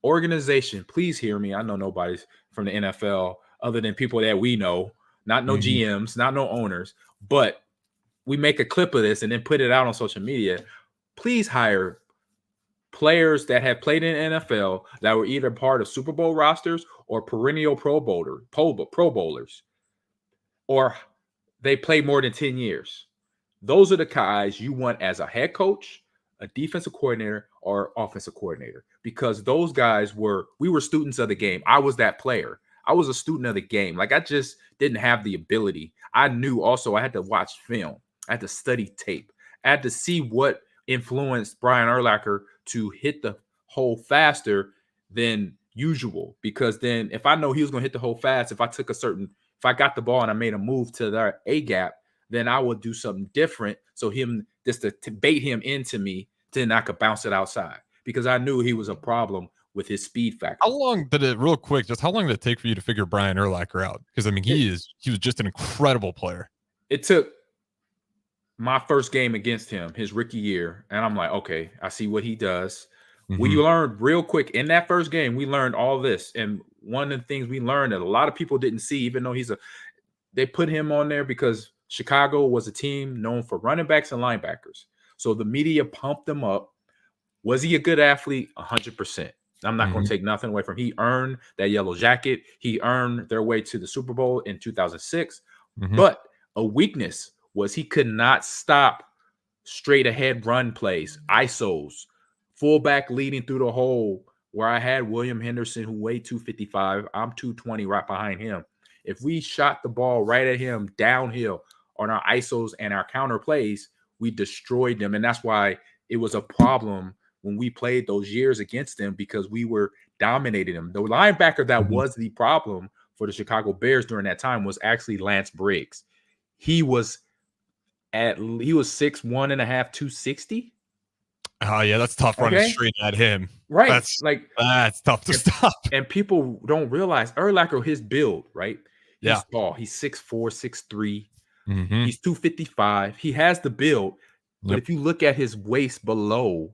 organization, please hear me. I know nobody's from the NFL other than people that we know, not no GMs, not no owners, but we make a clip of this and then put it out on social media. Please hire players that have played in the NFL that were either part of Super Bowl rosters or perennial Pro Bowlers, or they played more than 10 years. Those are the guys you want as a head coach, a defensive coordinator, or offensive coordinator, because those guys we were students of the game. I was that player. I was a student of the game. Like, I just didn't have the ability. I knew also I had to watch film. I had to study tape. I had to see what influenced Brian Urlacher to hit the hole faster than usual, because then if I know he was going to hit the hole fast, if I got the ball and I made a move to the A gap, then I would do something different. So him just to bait him into me, then I could bounce it outside, because I knew he was a problem with his speed factor. How long did it take for you to figure Brian Urlacher out? Because I mean, he was just an incredible player. It took my first game against him, his rookie year, and I'm like, okay, I see what he does. We learned real quick in that first game. We learned all this, and one of the things we learned that a lot of people didn't see, even though they put him on there because Chicago was a team known for running backs and linebackers. So the media pumped him up. Was he a good athlete? 100%. I'm not going to take nothing away from him. He earned that yellow jacket. He earned their way to the Super Bowl in 2006. But a weakness was he could not stop straight ahead run plays, ISOs, fullback leading through the hole, where I had William Henderson, who weighed 255. I'm 220 right behind him. If we shot the ball right at him downhill on our ISOs and our counter plays, we destroyed them. And that's why it was a problem when we played those years against them, because we were dominating them. The linebacker that was the problem for the Chicago Bears during that time was actually Lance Briggs. He was 6'1.5", 260. Oh yeah, that's tough running straight at him. Right. That's tough to stop. And people don't realize Urlacher, his build, right? He's tall. He's 6'4", 6'3". He's 255. He has the build. But if you look at his waist below,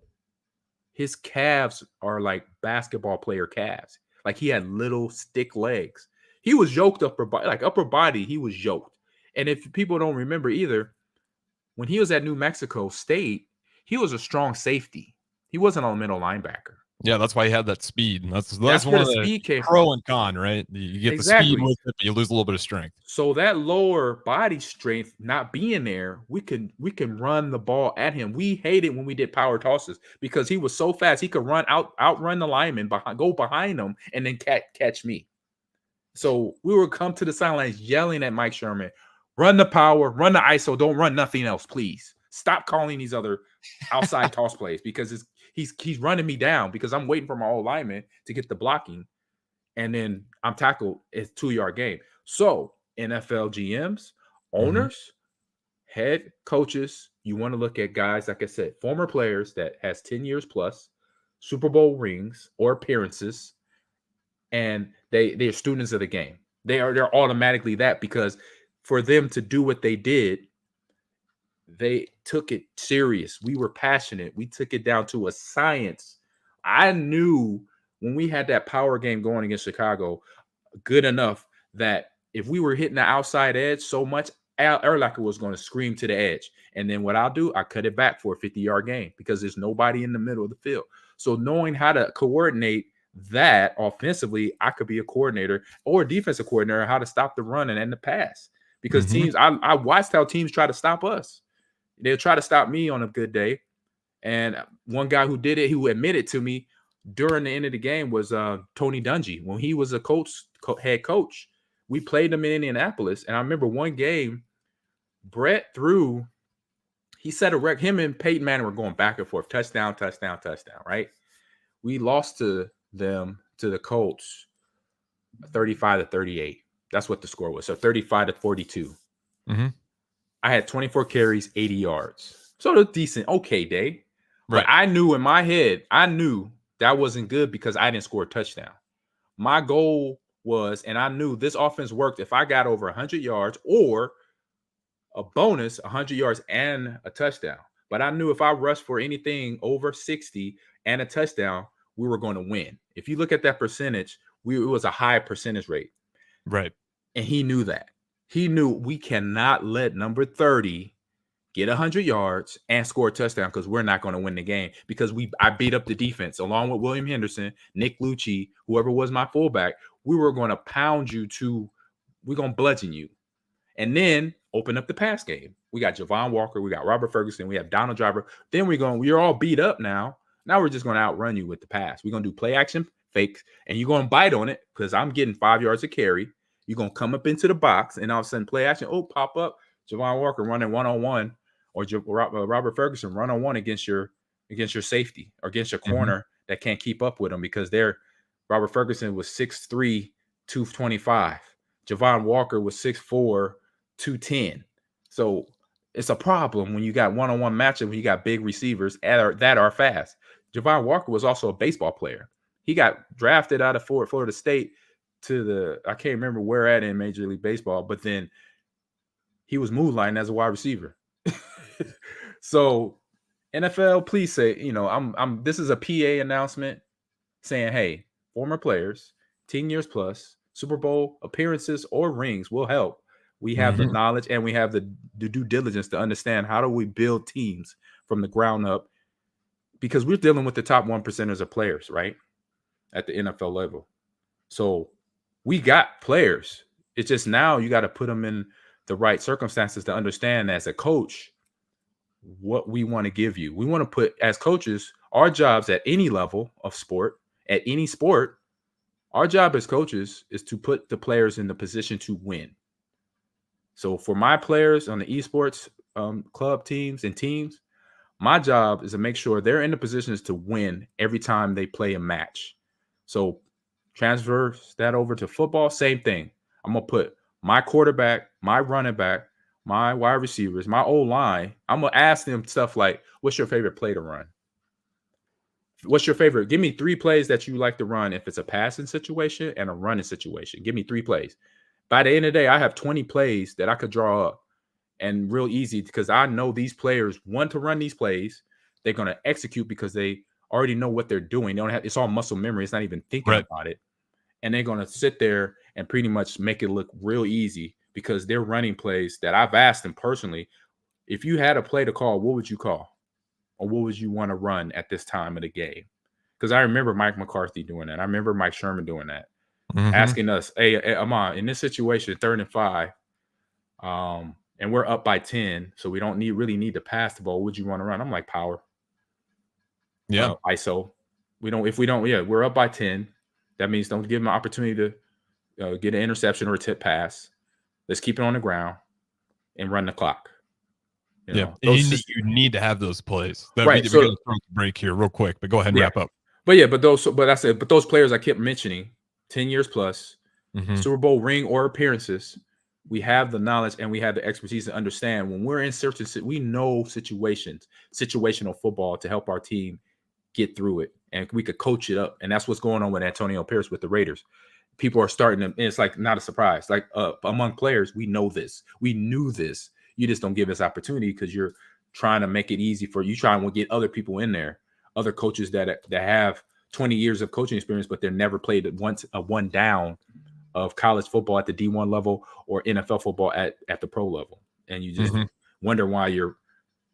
his calves are like basketball player calves. Like, he had little stick legs. He was yoked upper body, he was yoked. And if people don't remember either, when he was at New Mexico State, he was a strong safety. He wasn't a middle linebacker. Yeah, that's why he had that speed. And that's where one of the the speed came pro from. and con, right? You get the speed with it, but you lose a little bit of strength. So that lower body strength not being there, we can run the ball at him. We hated when we did power tosses, because he was so fast. He could outrun the lineman, go behind him, and then catch me. So we would come to the sidelines yelling at Mike Sherman, run the power, run the ISO, don't run nothing else, please. Stop calling these other outside toss plays, because he's running me down, because I'm waiting for my old lineman to get the blocking, and then I'm tackled. It's 2-yard game. So NFL GMs, owners, head coaches, you want to look at guys, like I said, former players that has 10 years plus, Super Bowl rings or appearances, and they're students of the game. They're automatically that, because for them to do what they did, they took it serious. We were passionate. We took it down to a science. I knew when we had that power game going against Chicago good enough that if we were hitting the outside edge so much, Urlacher was going to scream to the edge. And then what I'll do, I cut it back for a 50-yard game, because there's nobody in the middle of the field. So knowing how to coordinate that offensively, I could be a coordinator or a defensive coordinator, how to stop the run and the pass. Because teams, I watched how teams try to stop us. They'll try to stop me on a good day. And one guy who did it, who admitted to me during the end of the game, was Tony Dungy. When he was a head coach, we played them in Indianapolis. And I remember one game, Brett threw, he set a record. Him and Peyton Manning were going back and forth, touchdown, right? We lost to the Colts 35-38. That's what the score was. So 35-42. I had 24 carries, 80 yards. So it was decent, okay day. Right. But I knew in my head, that wasn't good, because I didn't score a touchdown. My goal was, and I knew this offense worked if I got over 100 yards or a bonus, 100 yards and a touchdown. But I knew if I rushed for anything over 60 and a touchdown, we were going to win. If you look at that percentage, it was a high percentage rate. Right. And he knew that. He knew we cannot let number 30 get 100 yards and score a touchdown, because we're not going to win the game, because I beat up the defense along with William Henderson, Nick Lucci, whoever was my fullback. We were going to pound you we're going to bludgeon you. And then open up the pass game. We got Javon Walker, we got Robert Ferguson, we have Donald Driver. Then we're all beat up now. Now we're just going to outrun you with the pass. We're going to do play action fakes, and you're going to bite on it, because I'm getting 5 yards of carry. You're going to come up into the box, and all of a sudden play action, pop up, Javon Walker running one-on-one, or Robert Ferguson run-on-one against your safety or against your corner that can't keep up with him because Robert Ferguson was 6'3", 225. Javon Walker was 6'4", 210. So it's a problem when you got one-on-one matchup when you got big receivers that are fast. Javon Walker was also a baseball player. He got drafted out of Florida State to I can't remember where at in Major League Baseball, but then he was moonlighting as a wide receiver. So NFL, please say, this is a PA announcement saying, hey, former players, 10 years plus, Super Bowl appearances or rings will help. We have the knowledge and we have the due diligence to understand how do we build teams from the ground up, because we're dealing with the top 1% of players, right, at the NFL level. So we got players. It's just now you got to put them in the right circumstances to understand as a coach what we want to give you. We want to put, as coaches, our jobs at any level of sport, at any sport, our job as coaches is to put the players in the position to win. So for my players on the esports club teams, my job is to make sure they're in the positions to win every time they play a match. So transfer that over to football, same thing. I'm going to put my quarterback, my running back, my wide receivers, my O-line. I'm going to ask them stuff like, what's your favorite play to run? What's your favorite? Give me 3 plays that you like to run if it's a passing situation and a running situation. Give me 3 plays. By the end of the day, I have 20 plays that I could draw up, and real easy because I know these players want to run these plays. They're going to execute because they already know what they're doing. They don't have, it's all muscle memory. It's not even thinking about it. And they're going to sit there and pretty much make it look real easy because they're running plays that I've asked them personally. If you had a play to call, what would you call? Or what would you want to run at this time of the game? Because I remember Mike McCarthy doing that. I remember Mike Sherman doing that. Asking us, hey, Ahman, in this situation, 3rd and 5, and we're up by 10, so we don't really need to pass the ball. What would you want to run? I'm like, power. Yeah. ISO. We're up by 10. That means don't give them an opportunity to get an interception or a tip pass. Let's keep it on the ground and run the clock. You need to have those plays. Right. We're going to throw a break here real quick, but go ahead and wrap up. But those players I kept mentioning, 10 years plus, Super Bowl ring or appearances, we have the knowledge and we have the expertise to understand when we're in certain, we know situational football to help our team get through it, and we could coach it up. And that's what's going on with Antonio Pierce with the Raiders. People are starting to, and it's like not a surprise. Like among players, we know this. We knew this. You just don't give us opportunity because you're trying to make it easy for you, trying to get other people in there, other coaches that have 20 years of coaching experience, but they're never played a one down of college football at the D1 level or NFL football at the pro level. And you just wonder why your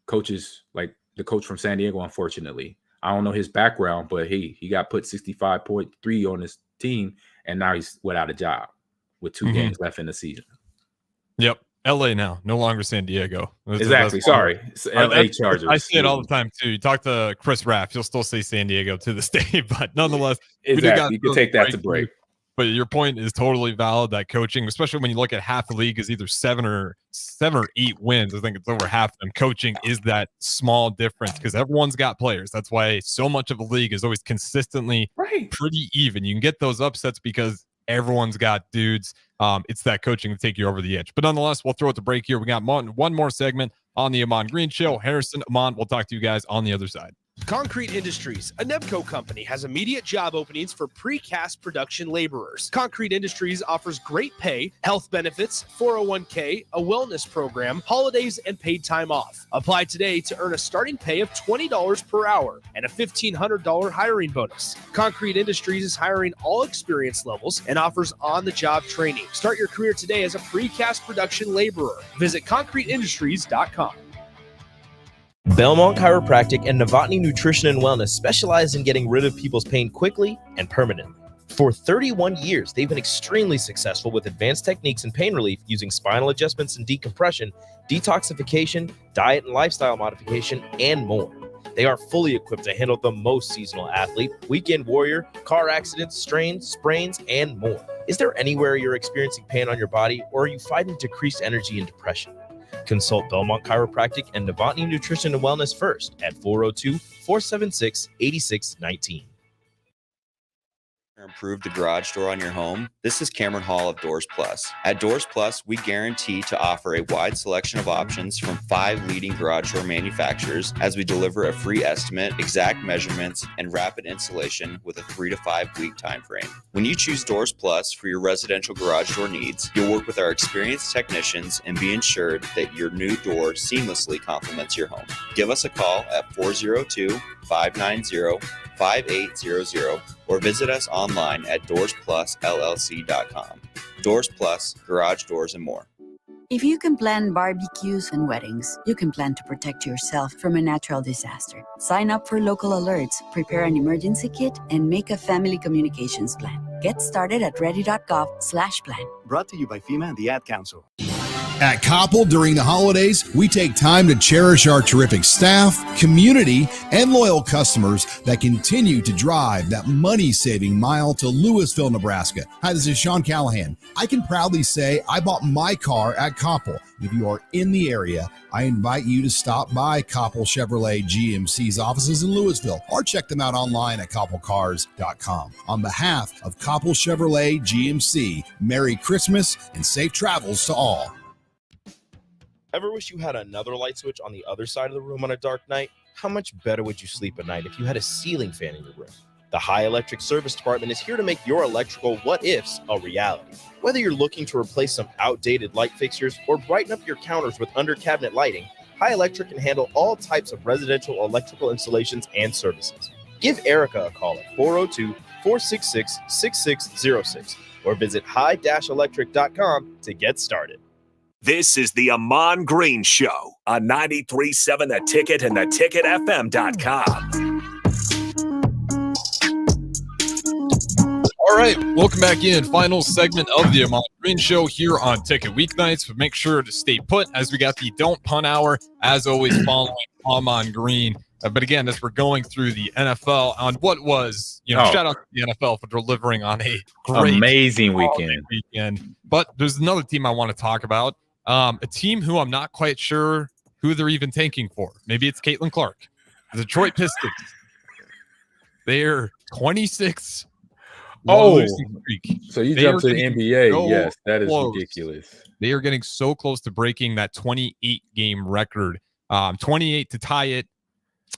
coaches, like the coach from San Diego, unfortunately, I don't know his background, but he got put 65.3 on his team, and now he's without a job with 2 games left in the season. Yep. LA now, no longer San Diego. Exactly. Sorry. It's LA Chargers. I say it all the time too. You talk to Chris Raff, he'll still say San Diego to this day, but nonetheless, exactly. You can take that to break. But your point is totally valid that coaching, especially when you look at half the league is either 7 or 8 wins. I think it's over half of them. Coaching is that small difference because everyone's got players. That's why so much of the league is always consistently pretty even. You can get those upsets because everyone's got dudes. It's that coaching to take you over the edge. But nonetheless, we'll throw it to break here. We got one more segment on the Ahman Green Show. Harrison, Ahman, we'll talk to you guys on the other side. Concrete Industries, a Nebco company, has immediate job openings for precast production laborers. Concrete Industries offers great pay, health benefits, 401k, a wellness program, holidays, and paid time off. Apply today to earn a starting pay of $20 per hour and a $1,500 hiring bonus. Concrete Industries is hiring all experience levels and offers on-the-job training. Start your career today as a precast production laborer. Visit concreteindustries.com. Belmont Chiropractic and Novotny Nutrition and Wellness specialize in getting rid of people's pain quickly and permanently. For 31 years, they've been extremely successful with advanced techniques in pain relief using spinal adjustments and decompression, detoxification, diet and lifestyle modification, and more. They are fully equipped to handle the most seasonal athlete, weekend warrior, car accidents, strains, sprains, and more. Is there anywhere you're experiencing pain on your body, or are you fighting decreased energy and depression? Consult Belmont Chiropractic and Novotny Nutrition and Wellness first at 402-476-8619. improve the garage door on your home? This is Cameron Hall of Doors Plus. At Doors Plus, we guarantee to offer a wide selection of options from 5 leading garage door manufacturers as we deliver a free estimate, exact measurements, and rapid installation with a 3 to 5 week time frame. When you choose Doors Plus for your residential garage door needs, you'll work with our experienced technicians and be ensured that your new door seamlessly complements your home. Give us a call at 402-590-5800 or visit us online at doorsplusllc.com. Doors Plus, garage doors and more. If you can plan barbecues and weddings, you can plan to protect yourself from a natural disaster. Sign up for local alerts, prepare an emergency kit, and make a family communications plan. Get started at ready.gov/plan. Brought to you by FEMA and the Ad Council. At Koppel, during the holidays, we take time to cherish our terrific staff, community, and loyal customers that continue to drive that money-saving mile to Louisville, Nebraska. Hi, this is Sean Callahan. I can proudly say I bought my car at Koppel. If you are in the area, I invite you to stop by Koppel Chevrolet GMC's offices in Louisville or check them out online at koppelcars.com. On behalf of Koppel Chevrolet GMC, Merry Christmas and safe travels to all. Ever wish you had another light switch on the other side of the room on a dark night? How much better would you sleep at night if you had a ceiling fan in your room? The High Electric Service Department is here to make your electrical what-ifs a reality. Whether you're looking to replace some outdated light fixtures or brighten up your counters with under-cabinet lighting, High Electric can handle all types of residential electrical installations and services. Give Erica a call at 402-466-6606 or visit high-electric.com to get started. This is the Ahman Green Show on 93.7 The Ticket and theticketfm.com. All right, welcome back in. Final segment of the Ahman Green Show here on Ticket Weeknights. But make sure to stay put as we got the Don't Punt Hour, as always, following Ahman Green. But again, as we're going through the NFL on what was, shout out to the NFL for delivering on a great, amazing weekend. But there's another team I want to talk about. A team who I'm not quite sure who they're even tanking for. Maybe it's Caitlin Clark. The Detroit Pistons. They're 26. Losing streak. So you jump to the NBA. So yes, that is ridiculous. They are getting so close to breaking that 28-game record. 28 to tie it,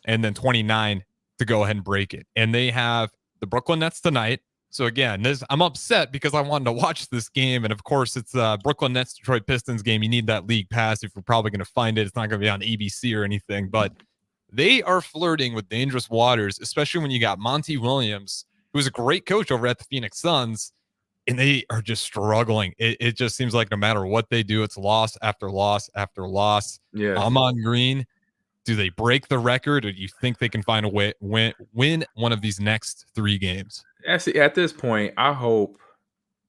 and then 29 to go ahead and break it. And they have the Brooklyn Nets tonight. So again, I'm upset because I wanted to watch this game. And of course, it's Brooklyn Nets, Detroit Pistons game. You need that league pass if you're probably going to find it. It's not going to be on ABC or anything, but they are flirting with dangerous waters, especially when you got Monty Williams, who's a great coach over at the Phoenix Suns, and they are just struggling. It just seems like no matter what they do, it's loss after loss after loss. Yeah. Ahman Green, do they break the record, or do you think they can find a way win one of these next 3 games? At this point, I hope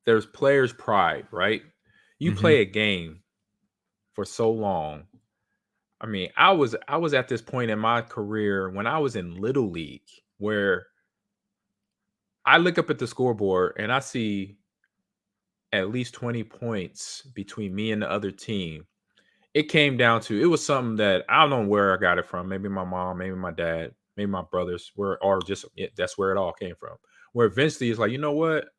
there's players' pride, right? You play a game for so long. I mean, I was at this point in my career when I was in Little League where I look up at the scoreboard and I see at least 20 points between me and the other team. It came down to, it was something that I don't know where I got it from. Maybe my mom, maybe my dad, maybe my brothers, that's where it all came from. Where eventually it's like, you know what?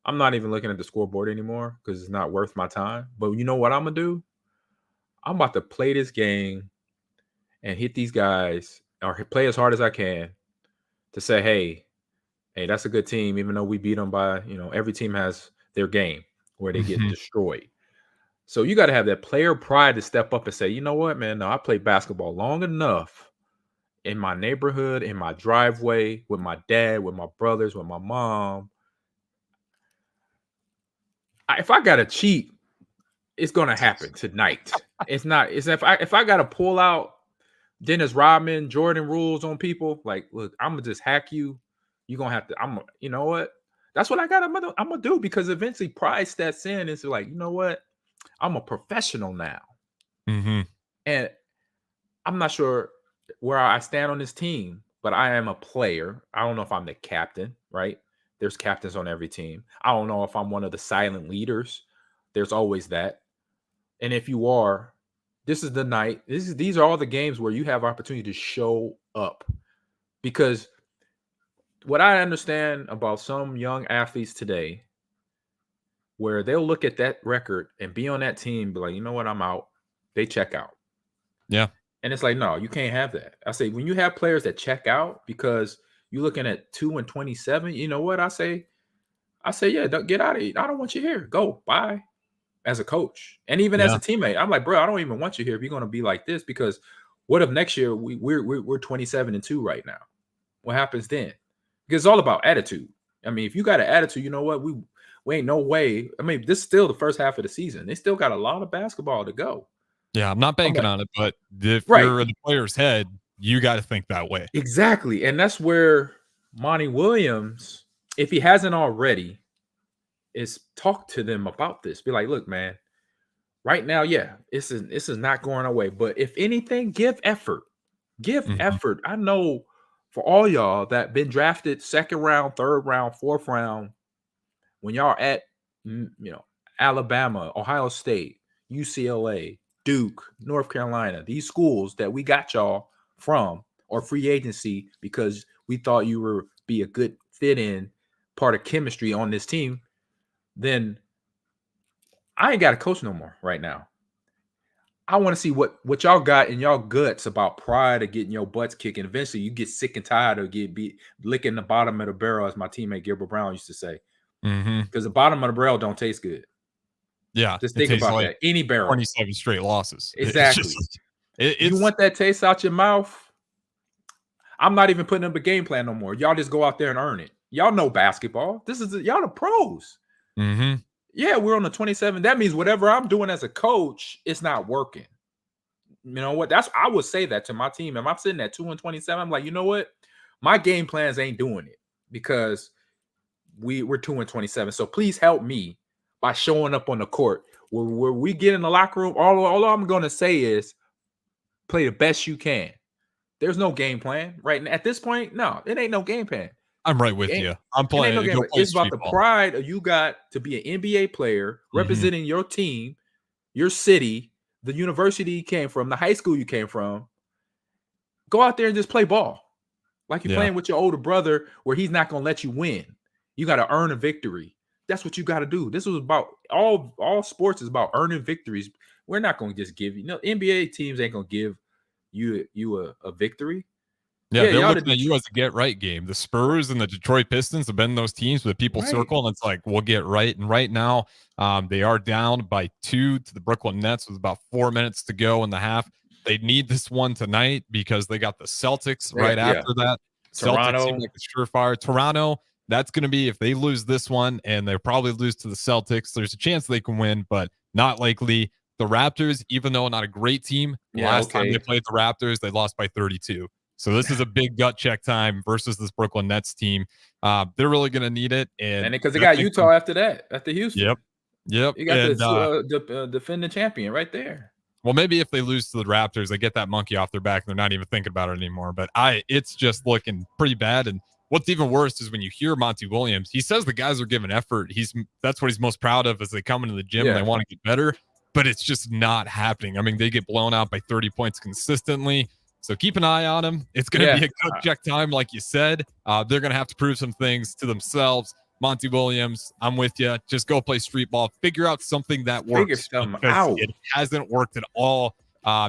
I'm not even looking at the scoreboard anymore because it's not worth my time. But you know what I'm going to do? I'm about to play this game and hit these guys or play as hard as I can to say, hey, that's a good team, even though we beat them by, every team has their game where they get destroyed. So you got to have that player pride to step up and say, you know what, man, no, I played basketball long enough in my neighborhood, in my driveway, with my dad, with my brothers, with my mom. If I got to cheat, it's going to happen tonight. It's if I got to pull out Dennis Rodman, Jordan rules on people, like, look, I'm going to just hack you. You're going to have to, you know what? That's what I'm going to do, because eventually pride steps in. It's like, you know what? I'm a professional now. And I'm not sure where I stand on this team, but I am a player. I don't know if I'm the captain, right? There's captains on every team. I don't know if I'm one of the silent leaders. There's always that. And if you are, this is the night. These are all the games where you have opportunity to show up, because what I understand about some young athletes today, where they'll look at that record and be on that team, be like, you know what, I'm out. They check out. Yeah. And it's like, no, you can't have that. I say, when you have players that check out because you're looking at 2-27, you know what I say? I say, yeah, get out of here. I don't want you here. Go, bye. As a coach and even as a teammate, I'm like, bro, I don't even want you here if you're going to be like this, because what if next year we're 27-2 right now? What happens then? Because it's all about attitude. I mean, if you got an attitude, you know what? We ain't no way. I mean, this is still the first half of the season. They still got a lot of basketball to go. Yeah, I'm not banking on it, but if Right. you're in the player's head, you got to think that way. Exactly. And that's where Monty Williams, if he hasn't already, is talk to them about this. Be like, look, man, right now, yeah, this is not going away. But if anything, give effort. Give effort. I know for all y'all that been drafted second round, third round, fourth round, when y'all at Alabama, Ohio State, UCLA, Duke, North Carolina, these schools that we got y'all from, or free agency because we thought you were be a good fit in part of chemistry on this team, then I ain't got a coach no more right now. I want to see what y'all got in y'all guts about pride of getting your butts kicked. And eventually you get sick and tired of licking the bottom of the barrel, as my teammate Gilbert Brown used to say. Because the bottom of the barrel don't taste good. Yeah. Just think about that. Any barrel. 27 straight losses. Exactly. You want that taste out your mouth? I'm not even putting up a game plan no more. Y'all just go out there and earn it. Y'all know basketball. Y'all the pros. Yeah, we're on the 27. That means whatever I'm doing as a coach, it's not working. You know what? I would say that to my team. If I'm sitting at 2-27, I'm like, you know what? My game plans ain't doing it because we're 2-27. So please help me by showing up on the court. Where we get in the locker room, all I'm going to say is play the best you can. There's no game plan right now. At this point, no, it ain't no game plan. I'm right with you. I'm playing. No it's about the pride you got to be an NBA player representing your team, your city, the university you came from, the high school you came from. Go out there and just play ball. Like you're playing with your older brother where he's not going to let you win. You got to earn a victory. That's what you got to do. This was about all sports is about earning victories. We're not going to just give you. NBA teams ain't going to give you a victory. Yeah, they're looking at you as a get right game. The Spurs and the Detroit Pistons have been those teams where people circle, and it's like, we'll get right. And right now, they are down by 2 to the Brooklyn Nets with about 4 minutes to go in the half. They need this one tonight because they got the Celtics right after that. Toronto. Celtics seem like a surefire. Toronto, that's going to be, if they lose this one, and they probably lose to the Celtics, there's a chance they can win, but not likely. The Raptors, even though not a great team, last time they played the Raptors, they lost by 32. So this is a big gut check time versus this Brooklyn Nets team. They're really going to need it. And because they got Utah after that, after Houston. Yep. You got the defending champion right there. Well, maybe if they lose to the Raptors, they get that monkey off their back and they're not even thinking about it anymore. But it's just looking pretty bad. And what's even worse is when you hear Monty Williams, he says the guys are giving effort. That's what he's most proud of as they come into the gym and they want to get better. But it's just not happening. I mean, they get blown out by 30 points consistently. So keep an eye on them. It's going to be a good check time, like you said. They're going to have to prove some things to themselves. Monty Williams, I'm with you. Just go play street ball. Figure out something that works. Figure something out. It hasn't worked at all,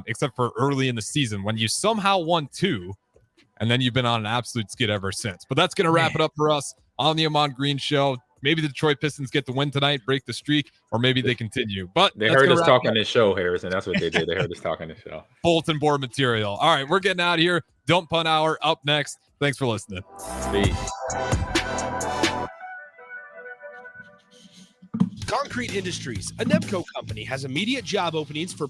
except for early in the season when you somehow won 2, and then you've been on an absolute skid ever since. But that's going to wrap it up for us on the Ahman Green Show. Maybe the Detroit Pistons get the win tonight, break the streak, or maybe they continue. But they heard us talk on this show, Harrison. That's what they did. They heard us talk on this show. Bulletin board material. All right, we're getting out of here. Don't Punt Hour up next. Thanks for listening. Peace. Concrete Industries, a Nebco company, has immediate job openings for